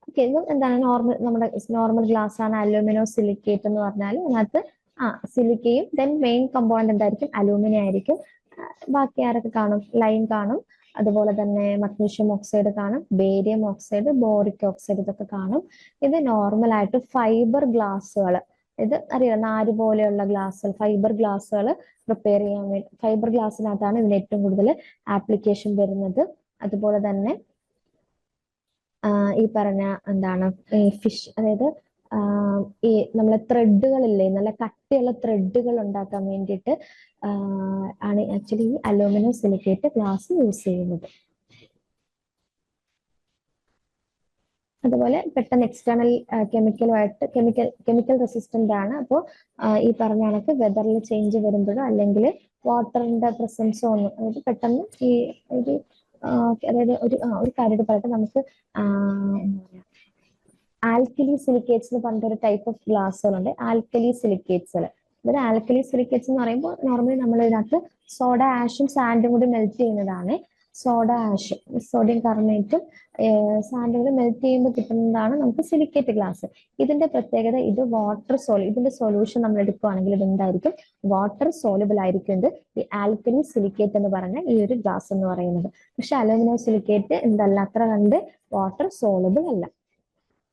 ഓക്കെ, ഇത് എന്താണ്, നമ്മുടെ നോർമൽ ഗ്ലാസ് ആണ് അലൂമിനോ സിലിക്കേറ്റ് എന്ന് പറഞ്ഞാൽ അതിനകത്ത് സിലിക്കയും ദെൻ മെയിൻ കമ്പോണന്റ് എന്തായിരിക്കും, അലൂമിനിയം ആയിരിക്കും. ബാക്കി ആരൊക്കെ കാണും, ലൈൻ കാണും, അതുപോലെ തന്നെ മഗ്നീഷ്യം ഓക്സൈഡ് കാണും, ബേരിയം ഓക്സൈഡ്, ബോറിക് ഓക്സൈഡ്, ഇതൊക്കെ കാണും. ഇത് നോർമൽ ആയിട്ട് ഫൈബർ ഗ്ലാസ്സുകൾ, ഇത് അറിയാം, നാര് പോലെയുള്ള ഗ്ലാസ്സുകൾ, ഫൈബർ ഗ്ലാസ്സുകൾ പ്രിപ്പയർ ചെയ്യാൻ വേണ്ടി, ഫൈബർ ഗ്ലാസ്സിനകത്താണ് ഇതിന് ഏറ്റവും കൂടുതൽ ആപ്ലിക്കേഷൻ വരുന്നത്. അതുപോലെ തന്നെ ഈ പറഞ്ഞ എന്താണ്, ഈ ഫിഷ്, അതായത് ഈ നമ്മളെ ത്രെഡുകളില്ലേ, നല്ല കട്ടിയുള്ള ത്രെഡുകൾ ഉണ്ടാക്കാൻ വേണ്ടിയിട്ട് ആണ് ആക്ച്വലി ഈ അലൂമിനിയം സിലിക്കേറ്റ് ഗ്ലാസ് യൂസ് ചെയ്യുന്നത്. അതുപോലെ പെട്ടെന്ന് എക്സ്റ്റേണൽ കെമിക്കലുമായിട്ട് കെമിക്കൽ റെസിസ്റ്റന്റ് ആണ്. അപ്പോൾ ഈ പറഞ്ഞ കണക്ക് വെതറിൽ ചേഞ്ച് വരുമ്പോഴോ അല്ലെങ്കിൽ വാട്ടറിന്റെ പ്രസൻസോ ഒന്നും, അതായത് പെട്ടെന്ന് ഈ ഒരു അതായത് ഒരു കാര്യം പറയട്ടെ, നമുക്ക് എന്താ പറയാ, ആൽക്കലി സിലിക്കേറ്റ്സ് എന്ന് പറഞ്ഞിട്ട് ഒരു ടൈപ്പ് ഓഫ് ഗ്ലാസ്സുകളുണ്ട്. ആൽക്കലി സിലിക്കേറ്റ്സുകൾ, അതായത് ആൽക്കലി സിലിക്കേറ്റ്സ് എന്ന് പറയുമ്പോൾ നോർമലി നമ്മൾ ഇതിനകത്ത് സോഡ ആഷും സാൻഡും കൂടി മെൽറ്റ് ചെയ്യുന്നതാണ്. സോഡ ആഷ്, സോഡിയം കാർബണേറ്റും സാൻഡും കൂടി മെൽറ്റ് ചെയ്യുമ്പോൾ കിട്ടുന്നതാണ് നമുക്ക് സിലിക്കേറ്റ് ഗ്ലാസ്. ഇതിന്റെ പ്രത്യേകത, ഇത് ഇതിന്റെ സൊല്യൂഷൻ നമ്മൾ എടുക്കുകയാണെങ്കിൽ ഇത് എന്തായിരിക്കും, വാട്ടർ സോലുബിൾ ആയിരിക്കും. ഇത് ഈ ആൽക്കലി സിലിക്കേറ്റ് എന്ന് പറഞ്ഞ ഈ ഒരു ഗ്ലാസ് എന്ന് പറയുന്നത്. പക്ഷെ അലൂമിനിയം സിലിക്കേറ്റ് എന്തല്ല, അത്ര കണ്ട് വാട്ടർ സോലുബിൾ അല്ല.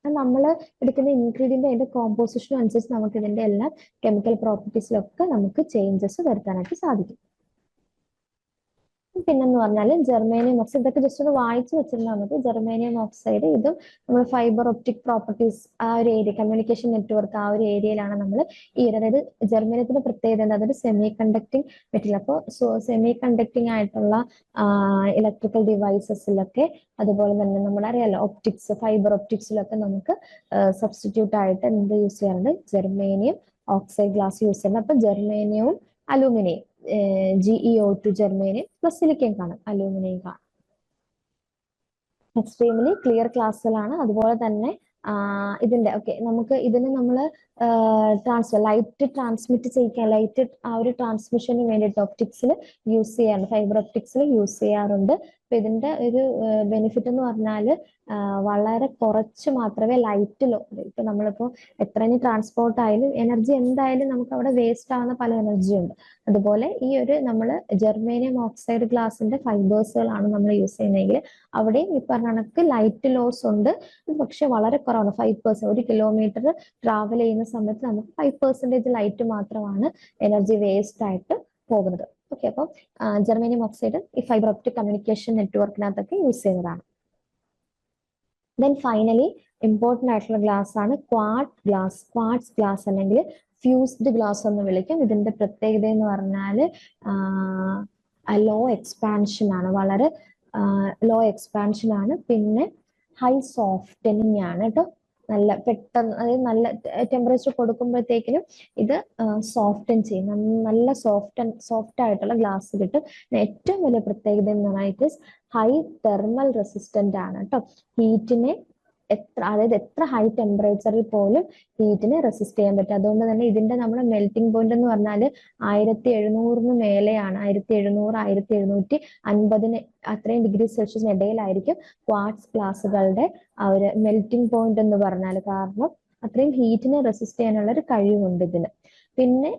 നമ്മൾ എടുക്കുന്ന ഇൻഗ്രീഡിയന്റ് അതിന്റെ കോമ്പോസിഷൻ അനുസരിച്ച് നമുക്ക് ഇതിന്റെ എല്ലാ കെമിക്കൽ പ്രോപ്പർട്ടീസിലൊക്കെ നമുക്ക് ചേഞ്ചസ് വരുത്താനായിട്ട് സാധിക്കും. പിന്നെന്ന് പറഞ്ഞാൽ ജെർമേനിയം ഓക്സൈഡ്, ഇതൊക്കെ ജസ്റ്റ് ഒന്ന് വായിച്ചു വെച്ചിരുന്നാൽ മതി. ജെർമേനിയം ഓക്സൈഡ്, ഇതും നമ്മൾ ഫൈബർ ഒപ്റ്റിക് പ്രോപ്പർട്ടീസ് ആ ഒരു ഏരിയ, കമ്മ്യൂണിക്കേഷൻ നെറ്റ്വർക്ക് ആ ഒരു ഏരിയയിലാണ് നമ്മൾ ഈ, അതായത് ജെർമേനിയത്തിന്റെ പ്രത്യേകത എന്താ, അതൊരു സെമി കണ്ടക്ടിങ് മെറ്റീരിയൽ. അപ്പോൾ സെമി കണ്ടക്ടിങ് ആയിട്ടുള്ള ഇലക്ട്രിക്കൽ ഡിവൈസസിലൊക്കെ, അതുപോലെ തന്നെ നമ്മളറിയാലോ ഒപ്റ്റിക്സ്, ഫൈബർ ഒപ്റ്റിക്സിലൊക്കെ നമുക്ക് സബ്സ്റ്റിറ്റ്യൂട്ട് ആയിട്ട് എന്ത് യൂസ് ചെയ്യാറുണ്ട്, ജെർമേനിയം ഓക്സൈഡ് ഗ്ലാസ് യൂസ് ചെയ്യുന്നത്. അപ്പൊ ജെർമേനിയവും aluminium, GeO2 germanium plus silicon കാണും, അലൂമിനിയം കാണും. എക്സ്ട്രീംലി ക്ലിയർ ക്ലാസ്സുകളാണ്. അതുപോലെ തന്നെ ഇതിന്റെ നമുക്ക് ഇതിന് നമ്മൾ ലൈറ്റ് ട്രാൻസ്മിറ്റ് ചെയ്യിക്കാൻ, ലൈറ്റ് ആ ഒരു ട്രാൻസ്മിഷന് വേണ്ടിയിട്ട് ഒപ്റ്റിക്സിൽ യൂസ് ചെയ്യാറുണ്ട്, ഫൈബർ ഒപ്റ്റിക്സിൽ യൂസ് ചെയ്യാറുണ്ട്. അപ്പൊ ഇതിന്റെ ഒരു ബെനിഫിറ്റ് എന്ന് പറഞ്ഞാൽ വളരെ കുറച്ച് മാത്രമേ ലൈറ്റിലോ, ഇപ്പൊ നമ്മളിപ്പോ എത്ര ട്രാൻസ്പോർട്ട് ആയാലും എനർജി എന്തായാലും നമുക്ക് അവിടെ വേസ്റ്റ് ആവുന്ന പല എനർജി ഉണ്ട്. അതുപോലെ ഈ ഒരു നമ്മൾ ജെർമേനിയം ഓക്സൈഡ് ഗ്ലാസിന്റെ ഫൈബേഴ്സുകളാണ് നമ്മൾ യൂസ് ചെയ്യുന്നതെങ്കിൽ അവിടെയും ഈ പറഞ്ഞ കണക്ക് ലൈറ്റ് ലോസ് ഉണ്ട്, പക്ഷെ വളരെ കുറവാണ്. 5%, 1 കിലോമീറ്റർ ട്രാവൽ ചെയ്യുന്ന സമയത്ത് നമുക്ക് 5% ലൈറ്റ് മാത്രമാണ് എനർജി വേസ്റ്റ് ആയിട്ട് പോകുന്നത്. ഓക്കെ, അപ്പോൾ ജെർമേനിയം ഓക്സൈഡ് ഈ ഫൈബർ ഒപ്റ്റിക് കമ്മ്യൂണിക്കേഷൻ നെറ്റ്വർക്കിനകത്തൊക്കെ യൂസ് ചെയ്യുന്നതാണ്. ദെൻ ഫൈനലി ഇമ്പോർട്ടൻ്റ് ആയിട്ടുള്ള ഗ്ലാസ് ആണ് ക്വാർട്സ് ഗ്ലാസ് അല്ലെങ്കിൽ ഫ്യൂസ്ഡ് ഗ്ലാസ് എന്ന് വിളിക്കും. ഇതിന്റെ പ്രത്യേകത എന്ന് പറഞ്ഞാൽ ലോ എക്സ്പാൻഷൻ ആണ്, വളരെ ലോ എക്സ്പാൻഷൻ ആണ്. പിന്നെ ഹൈ സോഫ്റ്റനിങ് ആണ് കേട്ടോ, നല്ല പെട്ടെന്ന്, അതായത് നല്ല ടെമ്പറേച്ചർ കൊടുക്കുമ്പോഴത്തേക്കിനും ഇത് സോഫ്റ്റൻ ചെയ്യും, നല്ല സോഫ്റ്റ് ആയിട്ടുള്ള ഗ്ലാസ് കിട്ടും. ഏറ്റവും വലിയ പ്രത്യേകത എന്ന് പറഞ്ഞാൽ ഹൈ തെർമൽ റെസിസ്റ്റന്റ് ആണ് കേട്ടോ. ഹീറ്റിനെ എത്ര ഹൈ ടെമ്പറേച്ചറിൽ പോലും ഹീറ്റിനെ റെസിസ്റ്റ് ചെയ്യാൻ പറ്റും. അതുകൊണ്ട് തന്നെ ഇതിന്റെ നമ്മുടെ മെൽറ്റിംഗ് പോയിന്റ് എന്ന് പറഞ്ഞാൽ 1700 മേലെയാണ്, 1700, 1750 അത്രയും ഡിഗ്രി സെൽഷ്യസിന് ഇടയിലായിരിക്കും ക്വാർട്സ് ഗ്ലാസുകളുടെ ആ ഒരു മെൽറ്റിംഗ് പോയിന്റ് എന്ന് പറഞ്ഞാൽ. കാരണം അത്രയും ഹീറ്റിനെ റെസിസ്റ്റ് ചെയ്യാനുള്ള ഒരു കഴിവുണ്ട് ഇതിന്. പിന്നെ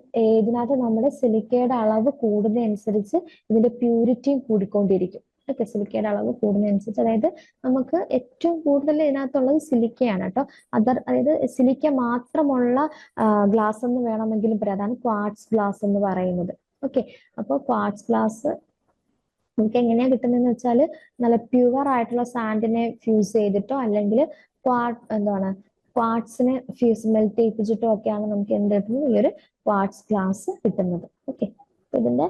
ഇതിനകത്ത് നമ്മുടെ സിലിക്കയുടെ അളവ് കൂടുന്നതനുസരിച്ച് ഇതിന്റെ പ്യൂരിറ്റിയും കൂടിക്കൊണ്ടിരിക്കും. സിലിക്കയുടെ അളവ് കൂടുന്നതനുസരിച്ച്, അതായത് നമുക്ക് ഏറ്റവും കൂടുതൽ ഇതിനകത്തുള്ളത് സിലിക്കയാണ് കേട്ടോ. അതായത് സിലിക്ക മാത്രമുള്ള ഗ്ലാസ് എന്ന് വേണമെങ്കിലും പറയാം, അതാണ് ക്വാർട്സ് ഗ്ലാസ് എന്ന് പറയുന്നത്. ഓക്കെ, അപ്പോൾ ക്വാർട്സ് ഗ്ലാസ് നമുക്ക് എങ്ങനെയാ കിട്ടുന്നതെന്ന് വെച്ചാൽ നല്ല പ്യുവർ ആയിട്ടുള്ള സാൻഡിനെ ഫ്യൂസ് ചെയ്തിട്ടോ അല്ലെങ്കിൽ ക്വാർട്സിനെ മെൽറ്റ് ചെയ്യിപ്പിച്ചിട്ടോ ഒക്കെയാണ് നമുക്ക് എന്ത് കിട്ടുന്നത്, ഈ ഒരു ക്വാർട്സ് ഗ്ലാസ് കിട്ടുന്നത്. ഓക്കെ, ഇതിന്റെ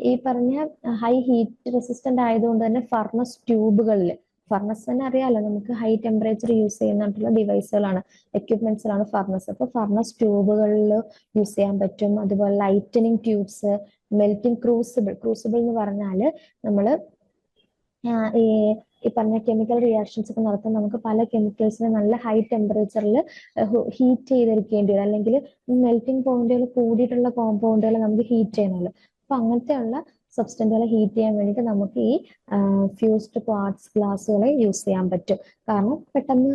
ഈ പറഞ്ഞ ഹൈ ഹീറ്റ് റെസിസ്റ്റന്റ് ആയതുകൊണ്ട് തന്നെ ഫർണസ് ട്യൂബുകളിൽ, ഫർണസ് തന്നെ അറിയാലോ നമുക്ക് ഹൈ ടെമ്പറേച്ചർ യൂസ് ചെയ്യുന്നിട്ടുള്ള ഡിവൈസുകളാണ്, എക്യുപ്മെന്റ്സിലാണ് ഫർണസ്. അപ്പൊ ഫർണസ് ട്യൂബുകളിൽ യൂസ് ചെയ്യാൻ പറ്റും. അതുപോലെ lightening tubes, melting crucible. Crucible എന്ന് പറഞ്ഞാൽ നമ്മൾ ഈ ഈ പറഞ്ഞ കെമിക്കൽ റിയാക്ഷൻസ് ഒക്കെ നടത്താൻ നമുക്ക് പല കെമിക്കൽസിനെ നല്ല ഹൈ ടെമ്പറേച്ചറിൽ ഹീറ്റ് ചെയ്തെടുക്കേണ്ടി വരും, അല്ലെങ്കിൽ മെൽറ്റിംഗ് പോയിന്റുകൾ കൂടിയിട്ടുള്ള കോമ്പൗണ്ടുകൾ നമുക്ക് ഹീറ്റ് ചെയ്യണമല്ലോ. അപ്പൊ അങ്ങനത്തെയുള്ള സബ്സ്റ്റൻറ്റുകളെ ഹീറ്റ് ചെയ്യാൻ വേണ്ടിയിട്ട് നമുക്ക് ഈ ഫ്യൂസ്ഡ് ക്വാർട്സ് ഗ്ലാസ്സുകളെ യൂസ് ചെയ്യാൻ പറ്റും. കാരണം പെട്ടെന്ന്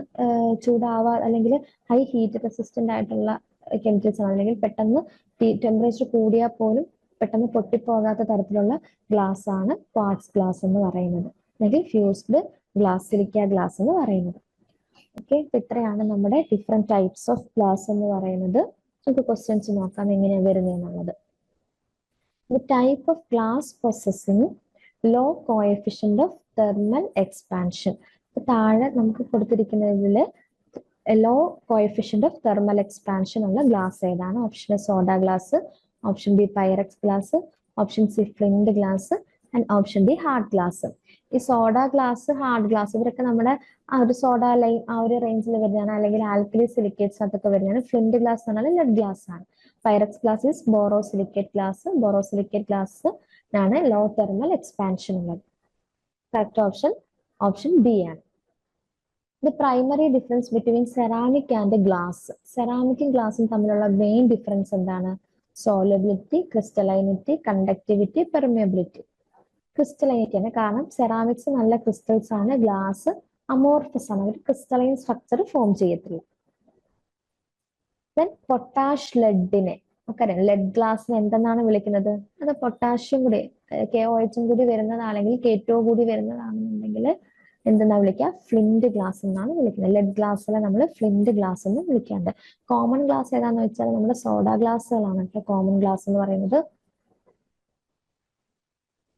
അല്ലെങ്കിൽ ഹൈ ഹീറ്റ് റെസിസ്റ്റന്റ് ആയിട്ടുള്ള കെമിക്കൽസ് ആണ്, അല്ലെങ്കിൽ പെട്ടെന്ന് ടെമ്പറേച്ചർ കൂടിയാൽ പോലും പെട്ടെന്ന് പൊട്ടിപ്പോകാത്ത തരത്തിലുള്ള ഗ്ലാസ് ആണ് ക്വാർട്സ് ഗ്ലാസ് എന്ന് പറയുന്നത്, അല്ലെങ്കിൽ ഫ്യൂസ്ഡ് ഗ്ലാസ്, സിലിക്ക ഗ്ലാസ് എന്ന് പറയുന്നത്. ഓക്കെ, അപ്പൊ ഇത്രയാണ് നമ്മുടെ ഡിഫറെന്റ് ടൈപ്സ് ഓഫ് ഗ്ലാസ് എന്ന് പറയുന്നത്. നമുക്ക് ക്വസ്റ്റ്യൻസ് നോക്കാം എങ്ങനെയാണ് വരുന്നതെന്നുള്ളത്. The type of glass possessing low coefficient of thermal expansion. താഴെ നമുക്ക് കൊടുത്തിരിക്കുന്നതിൽ low coefficient of thermal expansion ഉള്ള ഗ്ലാസ് ഏതാണ്? Option A soda glass, option B Pyrex glass, option C flint glass and option D hard glass. ഈ soda glass, hard glass ഇവരൊക്കെ നമ്മുടെ ആ ഒരു സോഡ ലൈൻ ആ ഒരു റേഞ്ചിൽ വരുന്നതാണ്, അല്ലെങ്കിൽ ആൽക്കലി സിലിക്കേറ്റ്സ് അതൊക്കെ വരുന്നതാണ്. ഫ്ലിൻഡ് ഗ്ലാസ് എന്ന് പറഞ്ഞാൽ ലെഡ് ഗ്ലാസ് ആണ്. Pyrex glass is borosilicate glass. Borosilicate glass ആണ് ലോ തെർമൽ എക്സ്പാൻഷൻ ഉള്ളത്. കറക്റ്റ് ഓപ്ഷൻ ഓപ്ഷൻ ബി ആണ്. The primary difference between ceramic and glass. സെറാമിക്കും ഗ്ലാസും തമ്മിലുള്ള മെയിൻ ഡിഫറൻസ് എന്താണ്? Solubility, crystallinity, conductivity, permeability. Crystallinity ആണ്, കാരണം സെറാമിക്സ് നല്ല ക്രിസ്റ്റൽസ് ആണ്, ഗ്ലാസ് അമോർഫസ് ആണ്, ഒരു ക്രിസ്റ്റലൈൻ സ്ട്രക്ചർ ഫോം ചെയ്യത്തില്ല. ദെൻ പൊട്ടാഷ് ലെഡിനെ നമുക്കറിയാം, ലെഡ് ഗ്ലാസിനെ എന്തെന്നാണ് വിളിക്കുന്നത്? അത് പൊട്ടാഷ്യം കൂടി KOH കൂടി വരുന്നതാണെങ്കിൽ, K2 കൂടി വരുന്നതാണെന്നുണ്ടെങ്കിൽ എന്തെന്നാ വിളിക്കുക? ഫ്ലിൻഡ് ഗ്ലാസ് എന്നാണ് വിളിക്കുന്നത്. ലെഡ് ഗ്ലാസ്സിലെ നമ്മൾ ഫ്ലിൻഡ് ഗ്ലാസ് എന്ന് വിളിക്കാണ്ട്. കോമൺ ഗ്ലാസ് ഏതാന്ന് വെച്ചാൽ നമ്മുടെ സോഡ ഗ്ലാസ്സുകളാണ് കേട്ടോ കോമൺ ഗ്ലാസ് എന്ന് പറയുന്നത്.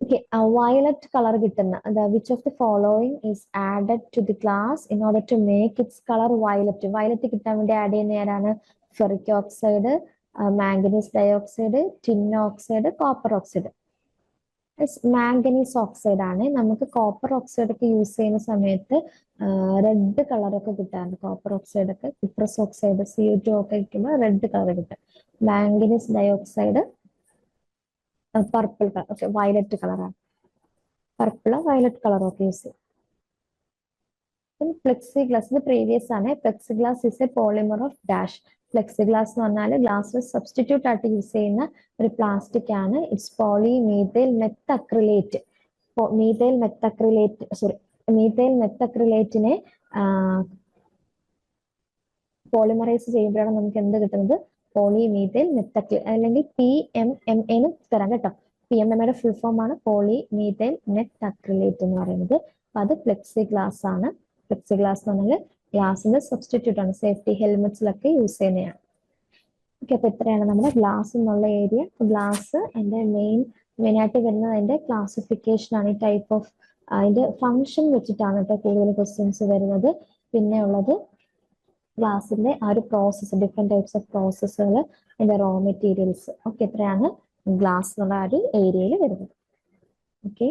ഓക്കെ, വയലറ്റ് കളർ കിട്ടുന്ന which of the following is added to the glass in order to make its colour violet? Violet കിട്ടാൻ വേണ്ടി ആഡ് ചെയ്യുന്ന ഏതാണ്? Ferric oxide, manganese dioxide, tin oxide, copper oxide. Manganese oxide ആണ്. നമുക്ക് copper oxide ഒക്കെ use ചെയ്യുന്ന സമയത്ത് red കളറൊക്കെ കിട്ടാറുണ്ട്. കോപ്പർ ഓക്സൈഡ് ഒക്കെ, കുപ്രസ് ഓക്സൈഡ്, CO2 ഒക്കെ വയ്ക്കുമ്പോൾ റെഡ് കളർ കിട്ടും. Manganese dioxide purple colour, okay violet കളറാണ്. പർപ്പിളോ വയലറ്റ് കളറോ ഒക്കെ യൂസ് ചെയ്യും. ഫ്ലെക്സി ഗ്ലാസ് ഇത് പ്രീവിയസ് ആണ്. Flexi glass is A polymer of dash. Flexi glass എന്ന് പറഞ്ഞാൽ ഗ്ലാസ് സബ്സ്റ്റിറ്റ്യൂട്ട് ആയിട്ട് യൂസ് ചെയ്യുന്ന ഒരു പ്ലാസ്റ്റിക് ആണ്. It's polymethyl methacrylate. മീഥൈൽ മെത്തക്രിലേറ്റിനെ പോളിമറൈസ് ചെയ്യുമ്പോഴാണ് നമുക്ക് എന്ത് കിട്ടുന്നത്? പോളിമീഥൈൽ മെത്തക്രി, അല്ലെങ്കിൽ PMMA എന്ന് തരാം കേട്ടോ. PMMA ഫുൾ ഫോം ആണ് പോളിമീഥൈൽ മെത്തക്രിലേറ്റ് എന്ന് പറയുന്നത്. അപ്പൊ അത് ഫ്ലെക്സി ഗ്ലാസ് ആണ്. ഫ്ലെക്സി ഗ്ലാസ് എന്ന് പറഞ്ഞാൽ ഗ്ലാസിന്റെ സബ്സ്റ്റിറ്റ്യൂട്ട് ആണ്, സേഫ്റ്റി ഹെൽമെറ്റ്സിലൊക്കെ യൂസ് ചെയ്യുന്നതാണ്. ഓക്കെ, അപ്പൊ ഇത്രയാണ് നമ്മുടെ ഗ്ലാസ് എന്നുള്ള ഏരിയ. ഗ്ലാസ് എന്റെ മെയിനായിട്ട് വരുന്നത് അതിന്റെ ക്ലാസിഫിക്കേഷൻ ആണ്. ഈ ടൈപ്പ് ഓഫ് അതിന്റെ ഫംഗ്ഷൻ വെച്ചിട്ടാണ് കേട്ടോ കൂടുതൽ ക്വസ്റ്റ്യൻസ് വരുന്നത്. പിന്നെ ഉള്ളത് ഗ്ലാസിന്റെ ആ ഒരു പ്രോസസ്സ്, ഡിഫറെന്റ് ടൈപ്സ് ഓഫ് പ്രോസസ്സുകൾ, അതിന്റെ റോ മെറ്റീരിയൽസ്. ഓക്കെ, ഇത്രയാണ് ഗ്ലാസ് എന്നുള്ള ആ ഒരു ഏരിയയിൽ വരുന്നത്. ഓക്കെ.